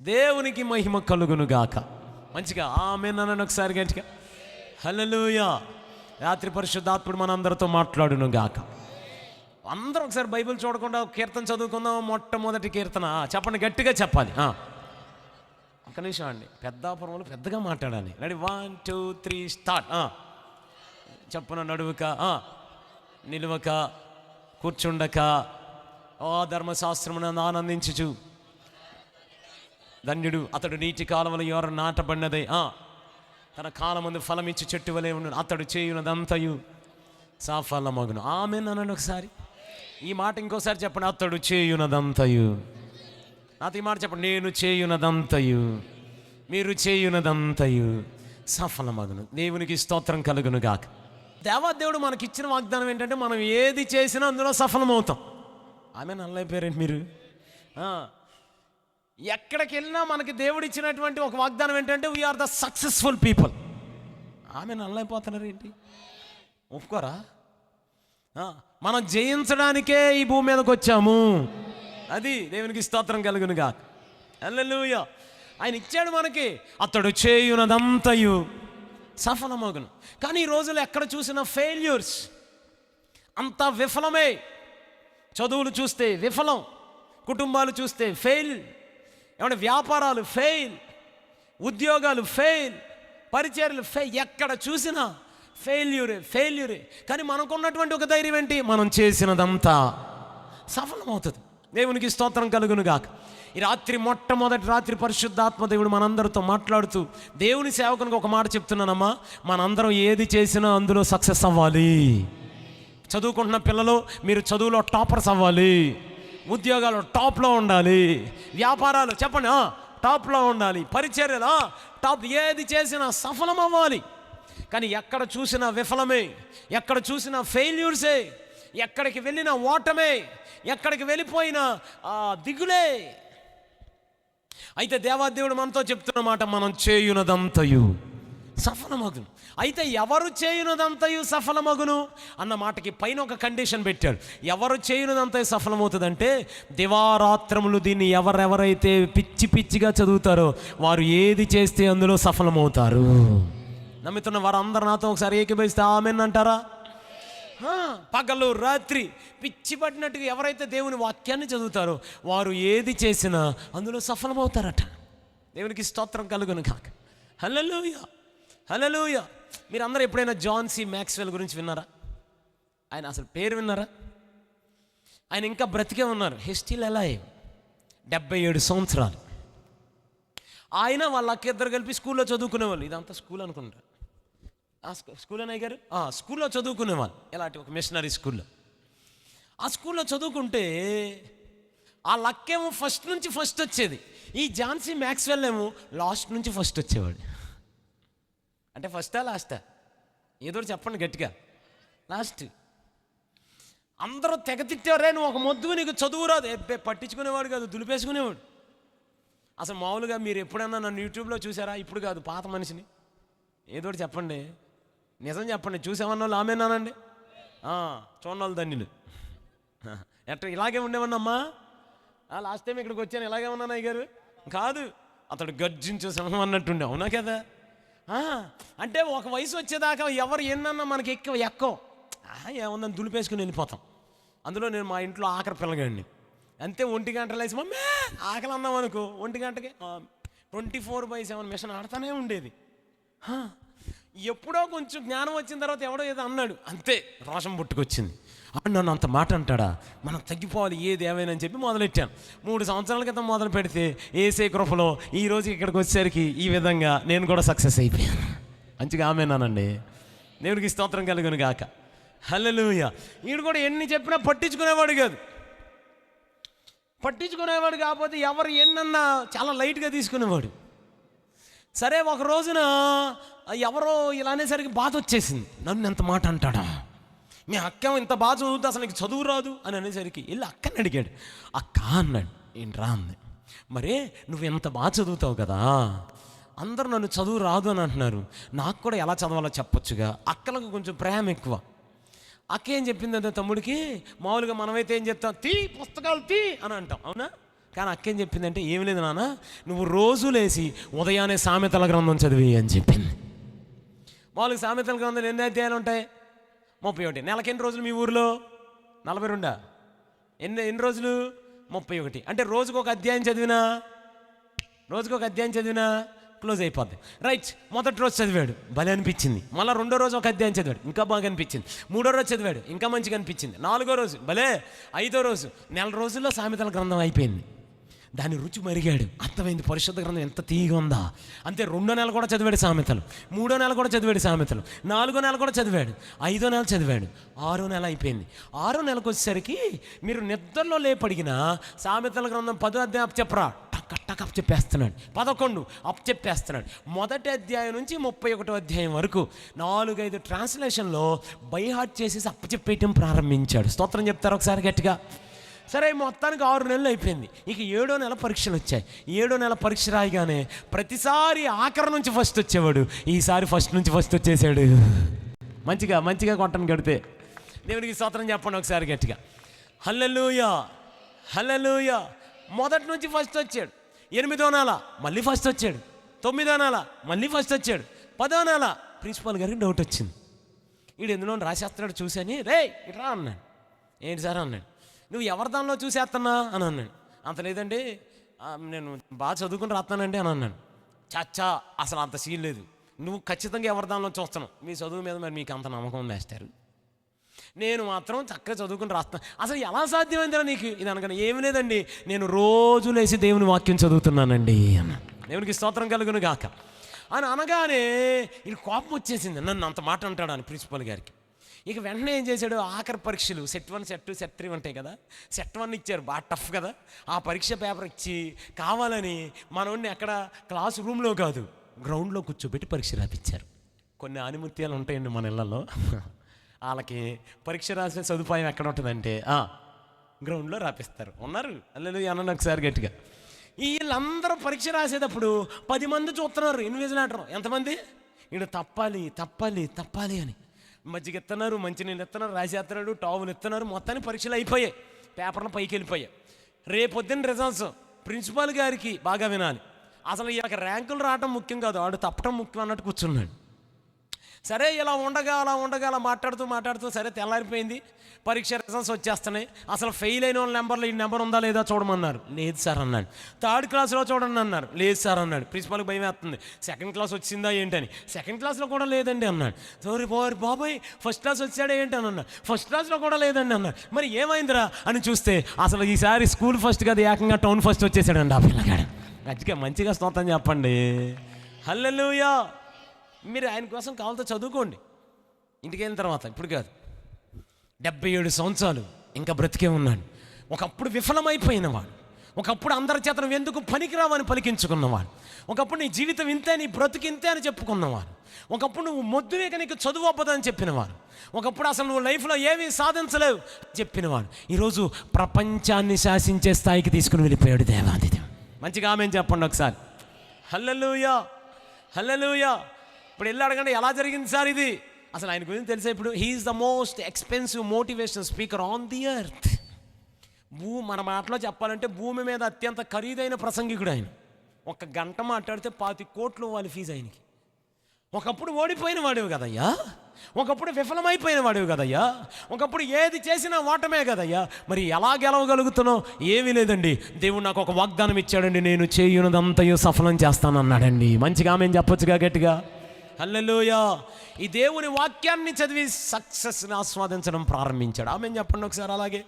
దేవునికి మహిమ కలుగును గాక. మంచిగా ఆమేన్ అనండి ఒకసారి గట్టిగా. హల్లెలూయా. రాత్రి పరిశుద్ధాత్ముడు మనందరితో మాట్లాడును గాక. అందరూ ఒకసారి బైబిల్ చూడకుండా కీర్తన చదువుకుందాం. మొట్టమొదటి కీర్తన చెప్పండి, గట్టిగా చెప్పాలి. ఒక నిమిషం అండి, పెద్దాపురంలో పెద్దగా మాట్లాడాలి. Ready, 1 2 3 start. చెప్పున నడువుక, నిలువక, కూర్చుండక, ధర్మశాస్త్రమును ఆనందించుచు ధన్యుడు అతడు నీటి కాలవల ఎవరు నాటబడినదే, తన కాలమందు ఫలమిచ్చి చెట్టు వలె ఉండు, అతడు చేయునదంతయు సఫలమగును. ఆమేన్ అనండి ఒకసారి. ఈ మాట ఇంకోసారి చెప్పండి, అతడు చేయునదంతయు. నాతో ఈ మాట చెప్పండి, నేను చేయునదంతయు, మీరు చేయునదంతయు సఫలమగును. దేవునికి స్తోత్రం కలుగును గాక. దేవాదేవుడు మనకిచ్చిన వాగ్దానం ఏంటంటే, మనం ఏది చేసినా అందులో సఫలమవుతాం. ఆమేన్ అనలేకపోయారండి మీరు. ఎక్కడికి వెళ్ళినా మనకి దేవుడు ఇచ్చినటువంటి ఒక వాగ్దానం ఏంటంటే, వీఆర్ ద సక్సెస్ఫుల్ పీపుల్. ఆమేన్ అనలేకపోతున్నారు ఏంటి? ఒప్పుకోరా? మనం జయించడానికే ఈ భూమి మీదకి వచ్చాము. అది దేవునికి స్తోత్రం కలుగునుగా. హల్లెలూయా. ఆయన ఇచ్చాడు మనకి, అతడు చేయునదంతయు సఫలమగును. కానీ ఈ రోజుల్లో ఎక్కడ చూసినా ఫెయిల్యూర్స్, అంతా విఫలమే. చదువులు చూస్తే విఫలం, కుటుంబాలు చూస్తే ఫెయిల్, ఏమంటే వ్యాపారాలు ఫెయిల్, ఉద్యోగాలు ఫెయిల్, పరిచర్యలు ఫెయిల్. ఎక్కడ చూసినా ఫెయిల్యూరే. కానీ మనకున్నటువంటి ఒక ధైర్యం ఏంటి? మనం చేసినదంతా సఫలమవుతుంది. దేవునికి స్తోత్రం కలుగును గాక. ఈ రాత్రి మొట్టమొదటి రాత్రి పరిశుద్ధాత్మ దేవుడు మనందరితో మాట్లాడుతూ, దేవుని సేవకునికి ఒక మాట చెప్తున్నానమ్మా, మనందరం ఏది చేసినా అందులో సక్సెస్ అవ్వాలి. చదువుకుంటున్న పిల్లలు, మీరు చదువులో టాపర్స్ అవ్వాలి, ఉద్యోగాలు టాప్లో ఉండాలి, వ్యాపారాలు చెప్పండి టాప్లో ఉండాలి, పరిచర్యలు టాప్, ఏది చేసినా సఫలం అవ్వాలి. కానీ ఎక్కడ చూసినా విఫలమే, ఎక్కడ చూసినా ఫెయిల్యూర్సే, ఎక్కడికి వెళ్ళినా ఓటమే, ఎక్కడికి వెళ్ళిపోయినా దిగులే. అయితే దేవాదేవుడు మనతో చెప్తున్నమాట, మనం చేయునదంతయు సఫలమగును. అయితే ఎవరు చేయునదంతయు సఫలమగును అన్న మాటకి పైన ఒక కండిషన్ పెట్టాడు. ఎవరు చేయునదంతయు సఫలమవుతుందంటే, దివారాత్రములు దీన్ని ఎవరెవరైతే పిచ్చిగా చదువుతారో వారు ఏది చేస్తే అందులో సఫలమవుతారు. నమ్ముతున్న వారందరూ నాతో ఒకసారి ఏకీభవిస్తే ఆమేన్ అంటారా? పగలు రాత్రి పిచ్చి పట్టినట్టుగా ఎవరైతే దేవుని వాక్యాన్ని చదువుతారో వారు ఏది చేసినా అందులో సఫలమవుతారట. దేవునికి స్తోత్రం కలుగును కాక. హల్లెలూయా, హల్లెలూయా. మీరు అందరూ ఎప్పుడైనా జాన్ సి మ్యాక్స్వెల్ గురించి విన్నారా? ఆయన అసలు పేరు విన్నారా? ఆయన ఇంకా బ్రతికే ఉన్నారు. హి స్టిల్ అలైవ్. 77 సంవత్సరాలు. ఆయన వాళ్ళ అక్కిద్దరు కలిపి స్కూల్లో చదువుకునేవాళ్ళు. ఇదంతా స్కూల్ అనుకుంటారు. స్కూల్ అన్నయ్య గారు స్కూల్లో చదువుకునేవాళ్ళు. ఇలాంటి ఒక మిషనరీ స్కూల్లో. ఆ స్కూల్లో చదువుకుంటే ఆ లక్కేమో ఫస్ట్ నుంచి ఫస్ట్ వచ్చేది. ఈ జాన్ సి మ్యాక్స్వెల్ ఏమో లాస్ట్ నుంచి ఫస్ట్ వచ్చేవాడు. అంటే ఫస్టా లాస్టా? ఏదో చెప్పండి గట్టిగా. లాస్ట్. అందరూ తెగ తిట్టారే, నువ్వు ఒక మొద్దువు, నీకు చదువు రాదు. పట్టించుకునేవాడు కాదు, దులిపేసుకునేవాడు. అసలు మామూలుగా మీరు ఎప్పుడన్నా నన్ను యూట్యూబ్లో చూసారా? ఇప్పుడు కాదు, పాత మనిషిని. ఏదో చెప్పండి, నిజం చెప్పండి. చూసేవన్న వాళ్ళు ఆమెనానండి, చూడండి వాళ్ళు ధన్యులు. ఎట్లా ఇలాగే ఉండేవన్నమ్మా? లాస్ట్ టైం ఇక్కడికి వచ్చాను ఇలాగే ఉన్నాను అయ్యగారు. కాదు, అతడు గర్జించే సింహం అన్నట్టుండే. అవునా కదా? అంటే ఒక వయసు వచ్చేదాకా ఎవరు ఎన్నన్నా మనకి ఎక్కం ఏముందని దులిపేసుకుని వెళ్ళిపోతాం. అందులో నేను మా ఇంట్లో ఆఖరి పిల్లగాడిని. అంతే, 1 గంట లేచి మమ్మీ ఆకలి అన్నాం అనుకో, 1 గంటకి 24/7 మిషన్ ఆడుతూనే ఉండేది. ఎప్పుడో కొంచెం జ్ఞానం వచ్చిన తర్వాత ఎవడో ఏదో అన్నాడు, అంతే రోషం పుట్టుకొచ్చింది. నన్ను అంత మాట అంటాడా, మనం తగ్గిపోవాలి ఏది ఏమైనా అని చెప్పి మొదలెట్టాను. 3 సంవత్సరాల క్రితం మొదలు పెడితే యేసే కృపలో ఈరోజు ఇక్కడికి వచ్చేసరికి ఈ విధంగా నేను కూడా సక్సెస్ అయిపోయాను. మంచిగా ఆమేనానండి. దేవునికి స్తోత్రం కలుగును గాక. హల్లెలూయా. ఈడు కూడా ఎన్ని చెప్పినా పట్టించుకునేవాడు కాదు. పట్టించుకునేవాడు కాకపోతే ఎవరు ఎన్నన్నా చాలా లైట్గా తీసుకునేవాడు. సరే, ఒక రోజున ఎవరో ఇలా అనేసరికి బాధ వచ్చేసింది. నన్ను ఎంత మాట అంటాడా, మీ అక్క ఇంత బాగా చదువుతా, అసలు నీకు చదువు రాదు అని అనేసరికి వెళ్ళి అక్కని అడిగాడు. అక్క అన్నాడు. ఏంట్రా అంది. మరే నువ్వు ఎంత బాగా చదువుతావు కదా, అందరూ నన్ను చదువు రాదు అని అంటున్నారు, నాకు కూడా ఎలా చదవాలో చెప్పొచ్చుగా. అక్కలకు కొంచెం ప్రేమ ఎక్కువ. అక్క ఏం చెప్పిందంటే తమ్ముడికి, మామూలుగా మనమైతే ఏం చెప్తాం, పుస్తకాలు తీ అని అంటాం. అవునా? కానీ అక్కేం చెప్పిందంటే, ఏమి లేదు నాన్న, నువ్వు రోజు లేచి ఉదయాన్నే సామెతల గ్రంథం చదివి అని చెప్పింది. మామూలుగా సామెతల గ్రంథాలు ఎన్ని అధ్యాయాలు ఉంటాయి? 31. నెలకి ఎన్ని రోజులు మీ ఊరిలో? 42. ఎన్ని రోజులు? 31. అంటే రోజుకు ఒక అధ్యాయం చదివినా క్లోజ్ అయిపోద్ది. రైట్, మొదటి రోజు చదివాడు, భలే అనిపించింది. మళ్ళీ రెండో రోజు ఒక అధ్యాయం చదివాడు, ఇంకా బాగా అనిపించింది. మూడో రోజు చదివాడు, ఇంకా మంచిగా అనిపించింది. నాలుగో రోజు భలే. ఐదో రోజు, నెల రోజుల్లో సామెతల గ్రంథం అయిపోయింది. దాని రుచి మరిగాడు, అర్థమైంది పరిశుద్ధ గ్రంథం ఎంత తీగా ఉందా. అంతే, 2వ నెల కూడా చదివాడు సామెతలు, 3వ నెల కూడా చదివాడు సామెతలు, 4వ నెల కూడా చదివాడు, 5వ నెల చదివాడు, 6వ నెల అయిపోయింది. 6వ నెలకు వచ్చేసరికి మీరు నిద్రలో లేపడిగిన సామెతల గ్రంథం 10వ అధ్యాయం అప్పచెప్పరా, టక్ అప్ చెప్పేస్తున్నాడు. 11 అప్ చెప్పేస్తున్నాడు. మొదటి అధ్యాయం నుంచి 31వ అధ్యాయం వరకు 4-5 ట్రాన్స్లేషన్లో బైహార్ట్ చేసేసి అప్పచెప్పేయటం ప్రారంభించాడు. స్తోత్రం చెప్తారు ఒకసారి గట్టిగా. సరే, మొత్తానికి 6 నెలలు అయిపోయింది. ఇక 7వ నెల పరీక్షలు వచ్చాయి. 7వ నెల పరీక్ష రాయగానే ప్రతిసారి ఆఖరి నుంచి ఫస్ట్ వచ్చేవాడు, ఈసారి ఫస్ట్ నుంచి ఫస్ట్ వచ్చేసాడు. మంచిగా కొట్టను కడితే దేవునికి స్తోత్రం చెప్పండి ఒకసారి గట్టిగా. హల్లెలూయా, హల్లెలూయా. మొదటి నుంచి ఫస్ట్ వచ్చాడు. 8వ నెల మళ్ళీ ఫస్ట్ వచ్చాడు. 9వ నెల మళ్ళీ ఫస్ట్ వచ్చాడు. 10వ నెల ప్రిన్సిపాల్ గారికి డౌట్ వచ్చింది. వీడు ఎందులో రాసేస్తున్నాడు చూసని, రే ఇట్రా అన్నాడు. ఏంటి సార్ అన్నాడు. నువ్వు ఎవరి దానిలో చూసేస్తున్నా అని అన్నాడు. అంత లేదండి, నేను బాగా చదువుకుని రాస్తానండి అని అన్నాను. చచ్చా, అసలు అంత సీన్ లేదు. నువ్వు ఖచ్చితంగా ఎవరి దానిలో చూస్తున్నావు. మీ చదువు మీద మరి మీకు అంత నమ్మకం వేస్తారు. నేను మాత్రం చక్కగా చదువుకుని రాస్తాను. అసలు ఎలా సాధ్యమైందిరా నీకు ఇది అనగానే, ఏమి లేదండి, నేను రోజు లేచి దేవుని వాక్యం చదువుతున్నానండి అన్న. దేవునికి స్తోత్రం కలుగును గాక అని అనగానే ఇది కోపం వచ్చేసింది. నన్ను అంత మాట అంటాడు అని ప్రిన్సిపల్ గారికి. ఇక వెంటనే ఏం చేశాడు, ఆఖరి పరీక్షలు సెట్ 1, సెట్ 2, సెట్ 3 ఉంటాయి కదా. సెట్ 1 ఇచ్చారు, బాగా టఫ్ కదా. ఆ పరీక్ష పేపర్ ఇచ్చి కావాలని మనోడిని ఎక్కడ క్లాస్ రూమ్లో కాదు, గ్రౌండ్లో కూర్చోబెట్టి పరీక్ష రాపిచ్చారు. కొన్ని ఆనిముత్యాలు ఉంటాయండి మన ఇళ్లలో. వాళ్ళకి పరీక్ష రాసే సదుపాయం ఎక్కడ ఉంటుందంటే గ్రౌండ్లో రాపిస్తారు. ఉన్నారు అల్లెలు అన్న ఒకసారి గట్టిగా. వీళ్ళందరూ పరీక్ష రాసేటప్పుడు 10 మంది చూస్తున్నారు ఇన్విజిలేటర్. ఎంతమంది? వీడు తప్పాలి అని మజ్జిగ ఇస్తున్నారు, మంచినీళ్ళు ఇస్తున్నారు, రాసేస్తున్నాడు, టావులు ఇస్తున్నారు. మొత్తాన్ని పరీక్షలు అయిపోయాయి, పేపర్లు పైకి వెళ్ళిపోయాయి. రేపొద్దున రిజల్ట్స్ ప్రిన్సిపాల్ గారికి బాగా వినాలి. అసలు వీళ్ళకి ర్యాంకులు రావటం ముఖ్యం కాదు, వాడు తప్పటం ముఖ్యం అన్నట్టు కూర్చున్నాడు. సరే, ఇలా ఉండగా మాట్లాడుతూ సరే తెల్లారిపోయింది. పరీక్ష రిజల్ట్స్ వచ్చేస్తున్నాయి. అసలు ఫెయిల్ అయిన వాళ్ళ నెంబర్లో ఈ నెంబర్ ఉందా లేదా చూడమన్నారు. లేదు సార్ అన్నాడు. 3rd క్లాస్లో చూడండి అన్నారు. లేదు సార్ అన్నాడు. ప్రిన్సిపాల్కి భయం వేస్తుంది, 2nd క్లాస్ వచ్చిందా ఏంటని. 2nd క్లాస్లో కూడా లేదండి అన్నాడు. సారీ బాబాయ్, 1st క్లాస్ వచ్చాడా ఏంటి అని అన్నాడు. 1st క్లాస్లో కూడా లేదండి అన్నాడు. మరి ఏమైందిరా అని చూస్తే అసలు ఈసారి స్కూల్ ఫస్ట్ కదా, ఏకంగా టౌన్ ఫస్ట్ వచ్చేసాడండి ఆ పిల్లగాడు. మంచిగా స్తోత్రం చెప్పండి. హల్లెలూయా. మీరు ఆయన కోసం కావాలతో చదువుకోండి ఇంటికి వెళ్ళిన తర్వాత. ఇప్పుడు కాదు, 77 సంవత్సరాలు ఇంకా బ్రతికే ఉన్నాడు. ఒకప్పుడు విఫలమైపోయినవాడు, ఒకప్పుడు అందరి చేత ఎందుకు పనికిరావని పలికించుకున్నవాడు, ఒకప్పుడు నీ జీవితం ఇంతే, నీ బ్రతుకు ఇంతే అని చెప్పుకున్నవాడు, ఒకప్పుడు నువ్వు మొద్దువేక నీకు చదువు అవ్వదని చెప్పినవాడు, ఒకప్పుడు అసలు నువ్వు లైఫ్లో ఏమీ సాధించలేవు చెప్పినవాడు, ఈరోజు ప్రపంచాన్ని శాసించే స్థాయికి తీసుకుని వెళ్ళిపోయాడు దేవాది దేవుడు. మంచిగా ఆమెను చెప్పండి ఒకసారి. హల్లెలూయా, హల్లెలూయా. ఇప్పుడు వెళ్ళి అడగండి, ఎలా జరిగింది సార్ ఇది? అసలు ఆయన గురించి తెలిసే. ఇప్పుడు he's the most expensive motivational speaker on the earth. మన మాటలో చెప్పాలంటే భూమి మీద అత్యంత ఖరీదైన ప్రసంగికుడు ఆయన. 1 గంట మాట్లాడితే 20 కోట్లు ఇవ్వాలి ఫీజు ఆయనకి. ఒకప్పుడు ఓడిపోయిన వాడివి కదయ్యా, ఒకప్పుడు విఫలమైపోయిన వాడివి కదయ్యా, ఒకప్పుడు ఏది చేసినా ఓటమే కదయ్యా. మరి ఎలా గెలవగలుగుతున్నావు? ఏమీ లేదండి, దేవుడు నాకు ఒక వాగ్దానం ఇచ్చాడండి, నేను చేయునదంతయు సఫలం చేస్తానన్నాడండి. మంచిగా ఆమెను చెప్పొచ్చుగా గట్టిగా. హల్లెలూయా. ఈ దేవుని వాక్యాన్ని చదివి సక్సెస్ని ఆస్వాదించడం ప్రారంభించాడు. ఆమెను చెప్పండి ఒకసారి. అలాగే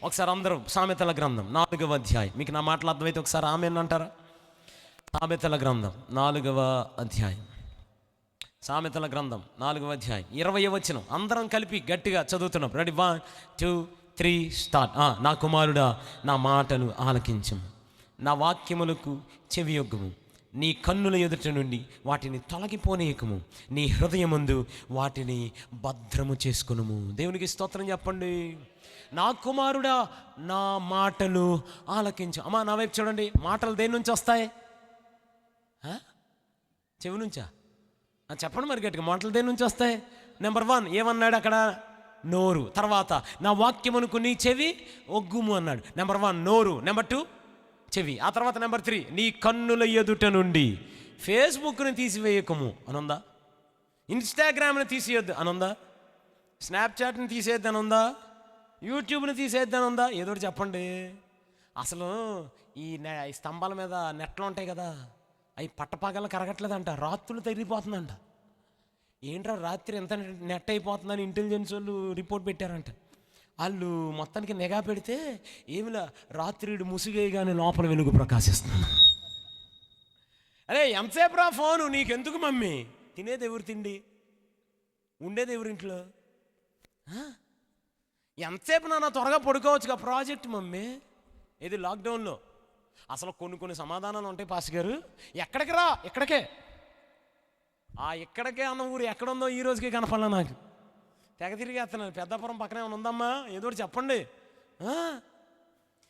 ఒకసారి అందరూ సామెతల గ్రంథం 4వ అధ్యాయం. మీకు నా మాటలు అర్థమైతే ఒకసారి ఆమెను అంటారా? సామెతల గ్రంథం 4వ అధ్యాయం. సామెతల గ్రంథం 4వ అధ్యాయం 20వ వచనం అందరం కలిపి గట్టిగా చదువుతున్నాం. Ready, 1 2 3 start. నా కుమారుడా, నా మాటలు ఆలకించుము, నా వాక్యములకు చెవియొగ్గుము, నీ కన్నుల ఎదుట నుండి వాటిని తొలగిపోనీయకము, నీ హృదయమందు వాటిని భద్రము చేసుకునుము. దేవునికి స్తోత్రం చెప్పండి. నా కుమారుడా, నా మాటలు ఆలకించు. అమ్మా నా వైపు చూడండి. మాటలు దేని నుంచి వస్తాయి? చెవి నుంచా? చెప్పండి మరి గట్టిగా. మాటలు దేని నుంచి వస్తాయి? నెంబర్ 1 ఏమన్నాడు అక్కడ? నోరు. తర్వాత నా వాక్యమునకు నీ చెవి ఒగ్గుము అన్నాడు. నెంబర్ 1 నోరు. నెంబర్ 2 చెవి. ఆ తర్వాత నెంబర్ 3, నీ కన్నుల ఎదుట నుండి ఫేస్బుక్ని తీసివేయకము అనుందా? ఇన్స్టాగ్రామ్ని తీసేయొద్దు అనుందా? స్నాప్చాట్ని తీసేయద్దు అనుందా? యూట్యూబ్ని తీసేయద్దు అనుందా? ఏదో ఒకటి చెప్పండి. అసలు ఈ స్తంభాల మీద నెట్లు ఉంటాయి కదా, అవి పట్టపగల కరగట్లేదంట, రాత్రులు తగిలిపోతుందంట. ఏంట్రా రాత్రి ఎంత నెట్ అయిపోతుందని ఇంటెలిజెన్స్ వాళ్ళు రిపోర్ట్ పెట్టారంట. వాళ్ళు మొత్తానికి నిఘా పెడితే ఏమిలా రాత్రిడు ముసుగేయగానే లోపల వెలుగు ప్రకాశిస్తుంది. అరే ఎంతసేపు రా ఫోను, నీకెందుకు మమ్మీ? తినేది ఎవరు తిండి, ఉండేది ఎవరింట్లో? ఎంతసేపు నాన్న త్వరగా పడుకోవచ్చుగా, ప్రాజెక్ట్ మమ్మీ. ఇది లాక్డౌన్లో అసలు కొన్ని సమాధానాలు ఉంటాయి. పాస్ గారు ఎక్కడికి రా, ఎక్కడికే ఎక్కడికే అన్న ఊరు ఎక్కడుందో ఈ రోజుకి కనపడలే నాకు. తెగ తిరిగేస్తున్నాను. పెద్దాపురం పక్కనే ఏమైనా ఉందమ్మా, ఏదో ఒకటి చెప్పండి.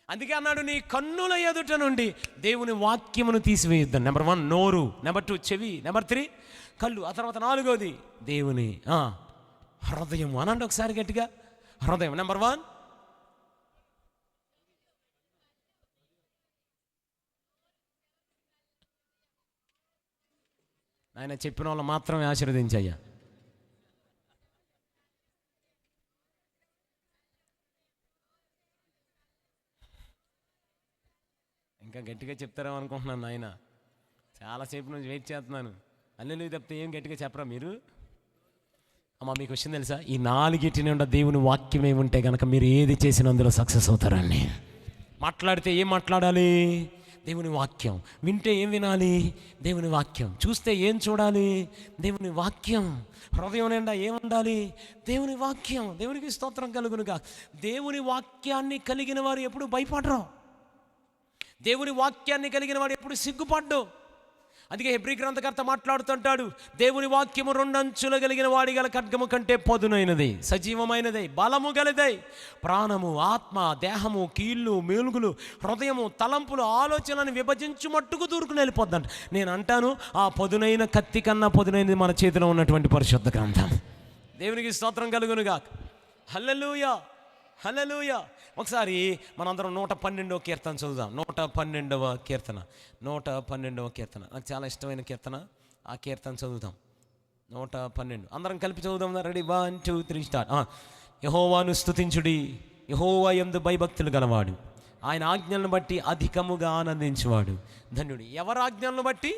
అందుకే అన్నాడు, నీ కన్నుల ఎదుట నుండి దేవుని వాక్యమును తీసివేయొద్దు. నెంబర్ 1 నోరు, నెంబర్ 2 చెవి, నెంబర్ 3 కళ్ళు, ఆ తర్వాత 4వది దేవుని హృదయం. అనండి ఒకసారి గట్టిగా, హృదయం నెంబర్ 1. ఆయన చెప్పిన వాళ్ళు మాత్రమే ఆశీర్వదించయ్యా. ఇంకా గట్టిగా చెప్తారేమో అనుకుంటున్నాను నాయన. చాలాసేపు నుంచి వెయిట్ చేస్తున్నాను. అల్లెలు తప్పితే ఏం గట్టిగా చెప్పరా మీరు? అమ్మ మీకు విషయం తెలుసా, ఈ 4 నుండి దేవుని వాక్యం ఏముంటే కనుక మీరు ఏది చేసినా అందులో సక్సెస్ అవుతారండి. మాట్లాడితే ఏం మాట్లాడాలి? దేవుని వాక్యం. వింటే ఏం వినాలి? దేవుని వాక్యం. చూస్తే ఏం చూడాలి? దేవుని వాక్యం. హృదయం నిండా ఏముండాలి? దేవుని వాక్యం. దేవునికి స్తోత్రం కలుగునుగా. దేవుని వాక్యాన్ని కలిగిన వారు ఎప్పుడు భయపడరు. దేవుని వాక్యాన్ని కలిగిన వాడు ఎప్పుడు సిగ్గుపడ్డు. అందుకే హెబ్రీ గ్రంథకర్త మాట్లాడుతుంటాడు, దేవుని వాక్యము 2 అంచులు కలిగిన వాడి గల ఖడ్గము కంటే పదునైనది, సజీవమైనది, బలము గలదై ప్రాణము, ఆత్మ, దేహము, కీళ్ళు, మేలుగులు, హృదయము, తలంపులు, ఆలోచనలను విభజించు మట్టుకు దూరుకుని వెళ్ళిపోద్దంట. నేను అంటాను, ఆ పదునైన కత్తి కన్నా పదునైనది మన చేతిలో ఉన్నటువంటి పరిశుద్ధ గ్రంథం. దేవునికి స్తోత్రం కలుగునుగా. హల్లెలూయా, హల్లెలూయా. ఒకసారి మనందరం 112వ కీర్తన చదువుదాం. 112వ కీర్తన, 112వ కీర్తన నాకు చాలా ఇష్టమైన కీర్తన. ఆ కీర్తన చదువుదాం. 112 అందరం కలిపి చదువుదాం. Ready, 1 2 3 start. యెహోవాను స్తుతించుడి, యెహోవా యందు భయభక్తులు గలవాడు, ఆయన ఆజ్ఞలను బట్టి అధికముగా ఆనందించేవాడు ధన్యుడు. ఎవరి ఆజ్ఞలను బట్టి?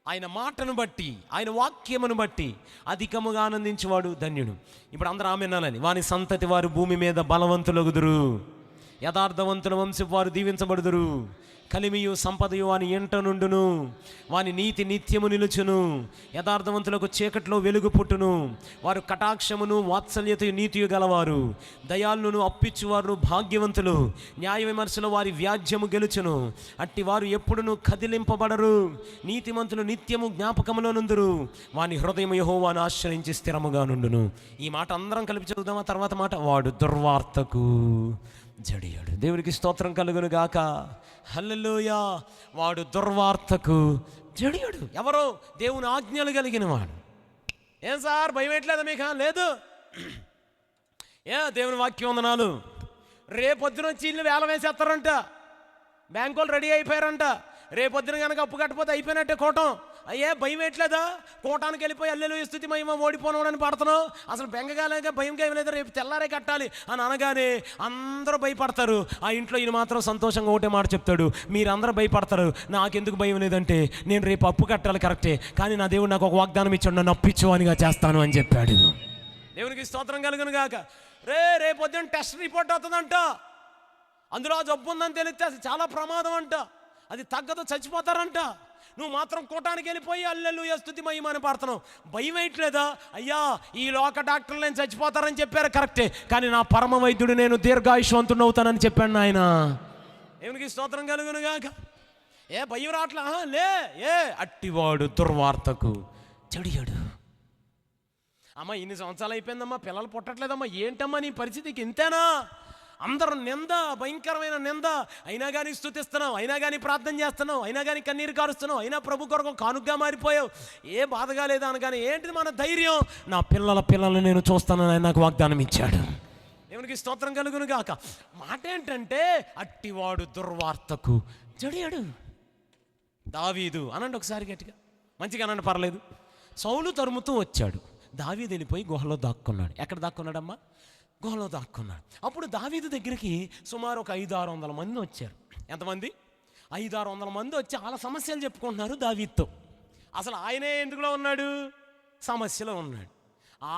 ఆయన మాటను బట్టి, ఆయన వాక్యమును బట్టి అధికముగా ఆనందించేవాడు ధన్యుడు. ఇప్పుడు అందరూ ఆమెనాలని. వాని సంతతి వారు భూమి మీద బలవంతులగుదురు, యథార్థవంతుల వంశపు వారు దీవించబడుదురు. కలిమియు సంపదయు వాని ఎంట నుండును, వాని నీతి నిత్యము నిలుచును. యథార్థవంతులకు చీకట్లో వెలుగు పుట్టును. వారు కటాక్షమును వాత్సల్యతయు నీతియు గలవారు, దయాళులను అప్పిచ్చువారు భాగ్యవంతులు. న్యాయ విమర్శలో వారి వ్యాజ్యము గెలుచును, అట్టి వారు ఎప్పుడును కదిలింపబడరు. నీతిమంతులు నిత్యము జ్ఞాపకములో నుందురు, వాని హృదయము యెహోవాను ఆశ్రయించి స్థిరముగా నుండును. ఈ మాట అందరం కలిపి చదువుదాం. ఆ తర్వాత మాట, వాడు దుర్వార్తకు జడియాడు. దేవునికి స్తోత్రం కలుగును గాక. హల్లెలూయా. వాడు దుర్వార్తకు జడియాడు. ఎవరో? దేవుని ఆజ్ఞలు కలిగిన వాడు. ఏం సార్ భయం ఎట్లేదా మీకు? లేదు. దేవుని వాక్యం వందనాలు. రేపొద్దున వచ్చి ఇల్లు వేల వేసేస్తారంట. బ్యాంకు వాళ్ళు రెడీ అయిపోయారంట. రేపొద్దున కనుక అప్పు కట్టపోతే అయిపోయినట్టే కోటం. అయ్యే భయం ఎట్లేదా? కోటానికి వెళ్ళిపోయి హల్లెలూయా స్తుతి మహిమ ఓడిపోనని పడుతున్నావు. అసలు బెంగగాలేక భయం ఏం లేదు, రేపు తెల్లారే కట్టాలి అని అనగానే అందరూ భయపడతారు. ఆ ఇంట్లో ఈయన మాత్రం సంతోషంగా ఒకటే మాట చెప్తాడు, మీరందరూ భయపడతారు, నాకెందుకు భయం లేదంటే నేను రేపు అప్పు కట్టాలి కరెక్టే, కానీ నా దేవుడు నాకు ఒక వాగ్దానం ఇచ్చాడు, నన్ను అప్పిచ్చు అనిగా చేస్తాను అని చెప్పాడు. దేవునికి స్తోత్రం కలుగును గాక. రేపొద్దున టెస్ట్ రిపోర్ట్ అవుతుందంట. అందులో ఆ జబ్బు ఉందని తెలిస్తే చాలా ప్రమాదం అంట. అది తగ్గదు, చచ్చిపోతారంట. నువ్వు మాత్రం కోటానికి వెళ్ళిపోయి హల్లెలూయా స్తుతి మహిమ అని పాడుతున్నావు. భయం వేయట్లేదా? అయ్యా, ఈ లోక డాక్టర్లు నేను చచ్చిపోతారని చెప్పారు కరెక్టే, కానీ నా పరమ వైద్యుడు నేను దీర్ఘాయుష్వంతుడు అవుతానని చెప్పాను ఆయన. దేవునికి స్తోత్రం కలుగునుగాక. భయం రాట్లా? అట్టివాడు దుర్వార్తకు చెడియాడు. అమ్మ ఇన్ని సంవత్సరాలు అయిపోయిందమ్మా, పిల్లలు పుట్టట్లేదమ్మా, ఏంటమ్మా నీ పరిస్థితికి ఇంతేనా? అందరూ నింద, భయంకరమైన నింద. అయినా కానీ స్తుతిస్తున్నావు, అయినా కానీ ప్రార్థన చేస్తున్నావు, అయినా కానీ కన్నీరు కారుస్తున్నావు, అయినా ప్రభు కొరకు కానుగ్గా మారిపోయావు. ఏ బాధగా లేదా అనగానే ఏంటిది మన ధైర్యం? నా పిల్లలను నేను చూస్తానని ఆయన నాకు వాగ్దానం ఇచ్చాడు. దేవునికి స్తోత్రం కలుగును గాక. మాట ఏంటంటే అట్టివాడు దుర్వార్తకు జడియాడు. దావీదు అనండి ఒకసారి గట్టిగా, మంచిగా అనండి పర్లేదు. సౌలు తరుముతూ వచ్చాడు, దావీదు వెళ్ళిపోయి గుహలో దాక్కున్నాడు. ఎక్కడ దాక్కున్నాడమ్మా? గుహలో దాక్కున్నాడు. అప్పుడు దావీదు దగ్గరికి సుమారు ఒక 500-600 మంది వచ్చారు. ఎంతమంది? 500-600 మంది వచ్చి వాళ్ళ సమస్యలు చెప్పుకుంటున్నారు దావీదుతో. అసలు ఆయనే ఎందుకులో ఉన్నాడు? సమస్యలో ఉన్నాడు.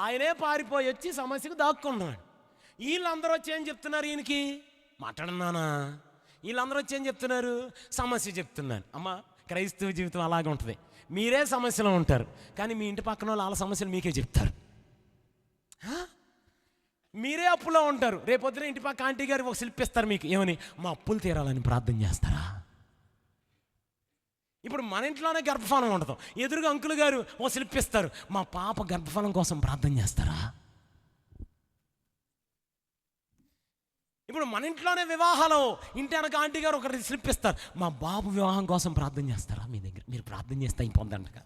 ఆయనే పారిపోయి వచ్చి సమస్యకు దాక్కున్నాడు. వీళ్ళందరూ వచ్చి ఏం చెప్తున్నారు ఈయనకి? మాట్లాడన్నానా? వీళ్ళందరూ వచ్చి ఏం చెప్తున్నారు? సమస్య చెప్తున్నాను. అమ్మ, క్రైస్తవ జీవితం అలాగే ఉంటుంది. మీరే సమస్యలో ఉంటారు, కానీ మీ ఇంటి పక్కన వాళ్ళ సమస్యలు మీకే చెప్తారు. మీరే అప్పులో ఉంటారు, రేపొద్దున ఇంటి పక్క ఆంటీ గారు ఒక శిల్పిస్తారు మీకు, ఏమని? మా అప్పులు తీరాలని ప్రార్థన చేస్తారా? ఇప్పుడు మన ఇంట్లోనే గర్భఫలం ఉండదు, ఎదురుగా అంకుల్ గారు ఓ శిల్పిస్తారు, మా పాప గర్భఫలం కోసం ప్రార్థన చేస్తారా? ఇప్పుడు మన ఇంట్లోనే వివాహాలు, ఇంటి వెనక ఆంటీ గారు ఒకటి శిల్పిస్తారు, మా బాబు వివాహం కోసం ప్రార్థన చేస్తారా? మీ దగ్గర మీరు ప్రార్థన చేస్తే అయిపోద్దంటగా.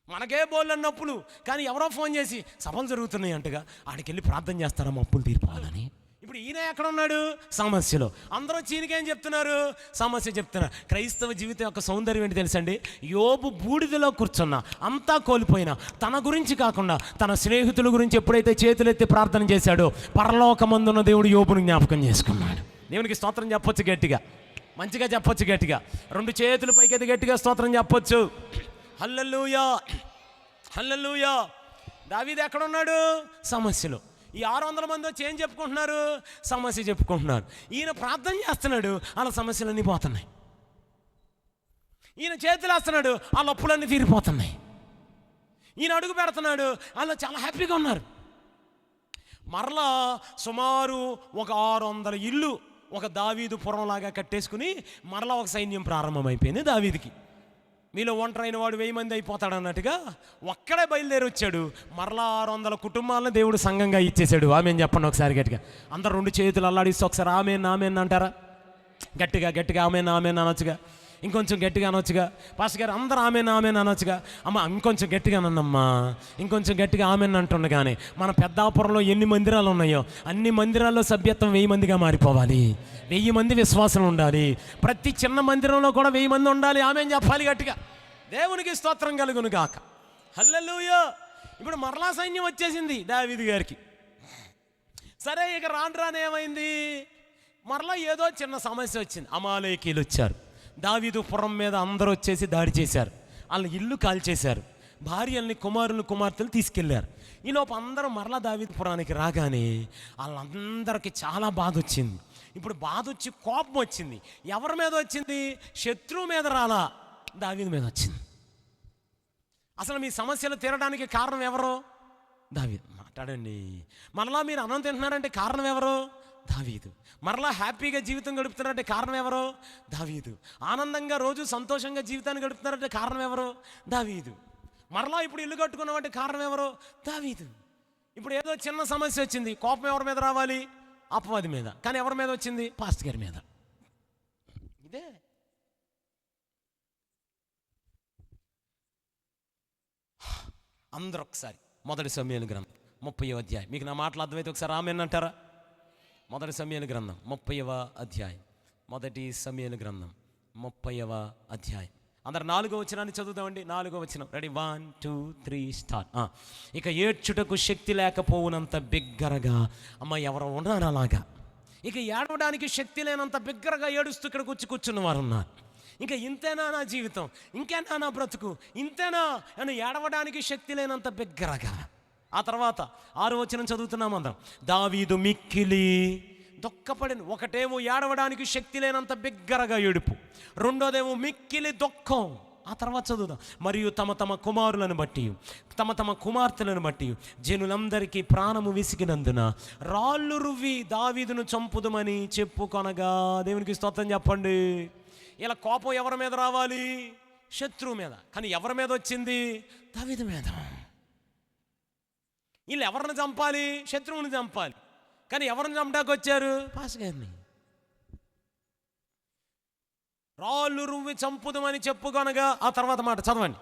మనకే బోళ్ళు అన్నప్పులు, కానీ ఎవరో ఫోన్ చేసి సభలు జరుగుతున్నాయి అంటగా ఆడికి వెళ్ళి ప్రార్థన చేస్తారా మా అప్పులు తీరిపోవాలని? ఇప్పుడు ఈయన ఎక్కడ ఉన్నాడు? సమస్యలో. అందరూ చీనికేం చెప్తున్నారు? సమస్య చెప్తున్నారు. క్రైస్తవ జీవితం యొక్క సౌందర్యం ఏంటి తెలుసండి? యోబు బూడిదలో కూర్చున్నా, అంతా కోల్పోయినా, తన గురించి కాకుండా తన స్నేహితుల గురించి ఎప్పుడైతే చేతులెత్తి ప్రార్థన చేశాడో, పరలోకమందున్న దేవుడు యోబును జ్ఞాపకం చేసుకున్నాడు. దేవునికి స్తోత్రం చెప్పొచ్చు గట్టిగా, మంచిగా చెప్పొచ్చు గట్టిగా, 2 చేతులు పైకెత్తి గట్టిగా స్తోత్రం చెప్పొచ్చు. హల్లెలూయా, హల్లెలూయా. దావీదు ఎక్కడ ఉన్నాడు? సమస్యలో. ఈ 600 మంది వచ్చి ఏం చెప్పుకుంటున్నారు? సమస్య చెప్పుకుంటున్నారు. ఈయన ప్రార్థన చేస్తున్నాడు, వాళ్ళ సమస్యలన్నీ పోతున్నాయి. ఈయన చేతులు వేస్తున్నాడు, వాళ్ళ అప్పులన్నీ తీరిపోతున్నాయి. ఈయన అడుగు పెడుతున్నాడు, వాళ్ళు చాలా హ్యాపీగా ఉన్నారు. మరలా సుమారు ఒక 600 ఇల్లు ఒక దావీదు పురంలాగా కట్టేసుకుని మరలా ఒక సైన్యం ప్రారంభమైపోయింది దావీదుకి. మీలో ఒంటరైన వాడు 1000 మంది అయిపోతాడు అన్నట్టుగా ఒక్కడే బయలుదేరి వచ్చాడు. మరలా 600 కుటుంబాలను దేవుడు సంఘంగా ఇచ్చేశాడు. ఆమెన్ చెప్పండి ఒకసారి గట్టిగా. అందరు 2 చేతులు అల్లాడిస్తే ఒకసారి ఆమెన్ అంటారా? గట్టిగా గట్టిగా ఆమెన్ అనొచ్చుగా, ఇంకొంచెం గట్టిగా అనొచ్చుగా. పాస్టర్ గారు అందరూ ఆమెన్ అనొచ్చుగా. అమ్మ ఇంకొంచెం గట్టిగా అనమ్మా, ఇంకొంచెం గట్టిగా ఆమెన్ అంటుండగానే మన పెద్దాపురంలో ఎన్ని మందిరాలు ఉన్నాయో అన్ని మందిరాల్లో సభ్యత్వం 1000 మందిగా మారిపోవాలి. 1000 మంది విశ్వాసం ఉండాలి. ప్రతి చిన్న మందిరంలో కూడా 1000 మంది ఉండాలి. ఆమెన్ చెప్పాలి గట్టిగా. దేవునికి స్తోత్రం కలుగును గాక. హల్లెలూయా. ఇప్పుడు మరలా సైన్యం వచ్చేసింది దావీదు గారికి. సరే, ఇక రాను ఏమైంది? మరలా ఏదో చిన్న సమస్య వచ్చింది. అమాలేకీయులు వచ్చారు, దావీదు పురం మీద అందరూ వచ్చేసి దాడి చేశారు. వాళ్ళ ఇల్లు కాల్చేశారు, భార్యల్ని కుమార్తెలు తీసుకెళ్లారు. ఈలోపు అందరూ మరలా దావీదు పురానికి రాగానే వాళ్ళందరికీ చాలా బాధ వచ్చింది. ఇప్పుడు బాధ వచ్చి కోపం వచ్చింది. ఎవరి మీద వచ్చింది? శత్రువు మీద రాలా, దావీదు మీద వచ్చింది. అసలు మీ సమస్యలు తీరడానికి కారణం ఎవరు? దావీదు. మాట్లాడండి. మరలా మీరు అన్నం తింటున్నారంటే కారణం ఎవరు? దావీదు. మరలా హ్యాపీగా జీవితం గడుపుతున్నారంటే కారణం ఎవరు? దావీదు. ఆనందంగా రోజు సంతోషంగా జీవితాన్ని గడుపుతున్నారంటే కారణం ఎవరు? దావీదు. మరలా ఇప్పుడు ఇల్లు కట్టుకున్నామంటే కారణం ఎవరు? దావీదు. ఇప్పుడు ఏదో చిన్న సమస్య వచ్చింది, కోపం ఎవరి మీద రావాలి? అపవాది మీద. కానీ ఎవరి మీద వచ్చింది? పాస్టర్ గారి మీద. ఇదే అందరూ ఒకసారి 1 సమూయేలు గ్రంథం 30వ అధ్యాయం. మీకు నా మాటలు అర్థమైతే ఒకసారి ఆమెన్ అంటారా? 1 సమూయేలు గ్రంథం 30వ అధ్యాయం. 1 సమూయేలు గ్రంథం 30వ అధ్యాయం. అందరు 4వ వచనాన్ని చదువుతామండి. 4వ వచనం. రెడీ? 1 2 3 స్టార్ట్. ఇక ఏడ్చుటకు శక్తి లేకపోవునంత బిగ్గరగా, అమ్మ ఎవరో ఉన్నారు అలాగా. ఇక ఏడవడానికి శక్తి లేనంత బిగ్గరగా ఏడుస్తూ ఇక్కడ కూర్చున్న వారు ఉన్నారు. ఇంకా ఇంతేనా నా జీవితం, ఇంకేనా నా బ్రతుకు, ఇంతేనా అని ఏడవడానికి శక్తి లేనంత బిగ్గరగా. ఆ తర్వాత 6వ వచనం చదువుతున్నాం అందరం. దావీదు మిక్కిలి దుఃఖపడిన. ఒకటేమో ఏడవడానికి శక్తి లేనంత బిగ్గరగా ఏడుపు, రెండోదేమో మిక్కిలి దుఃఖం. ఆ తర్వాత చదువుదాం. మరియు తమ కుమారులను బట్టి తమ కుమార్తెలను బట్టి జనులందరికీ ప్రాణము విసిగినందున రాళ్ళు రువ్వి దావీదును చంపుదుమని చెప్పుకొనగా. దేవునికి స్తోత్రం చెప్పండి. ఇలా కోపం ఎవరి మీద రావాలి? శత్రువు మీద. కానీ ఎవరి మీద వచ్చింది? దావీదు మీద. వీళ్ళు ఎవరిని చంపాలి? శత్రువుని చంపాలి. కానీ ఎవరిని చంపడానికి వచ్చారు? పాస్టర్ గారిని. రాళ్ళు రువ్వి చంపుదమని చెప్పుకొనగా. ఆ తర్వాత మాట చదవండి.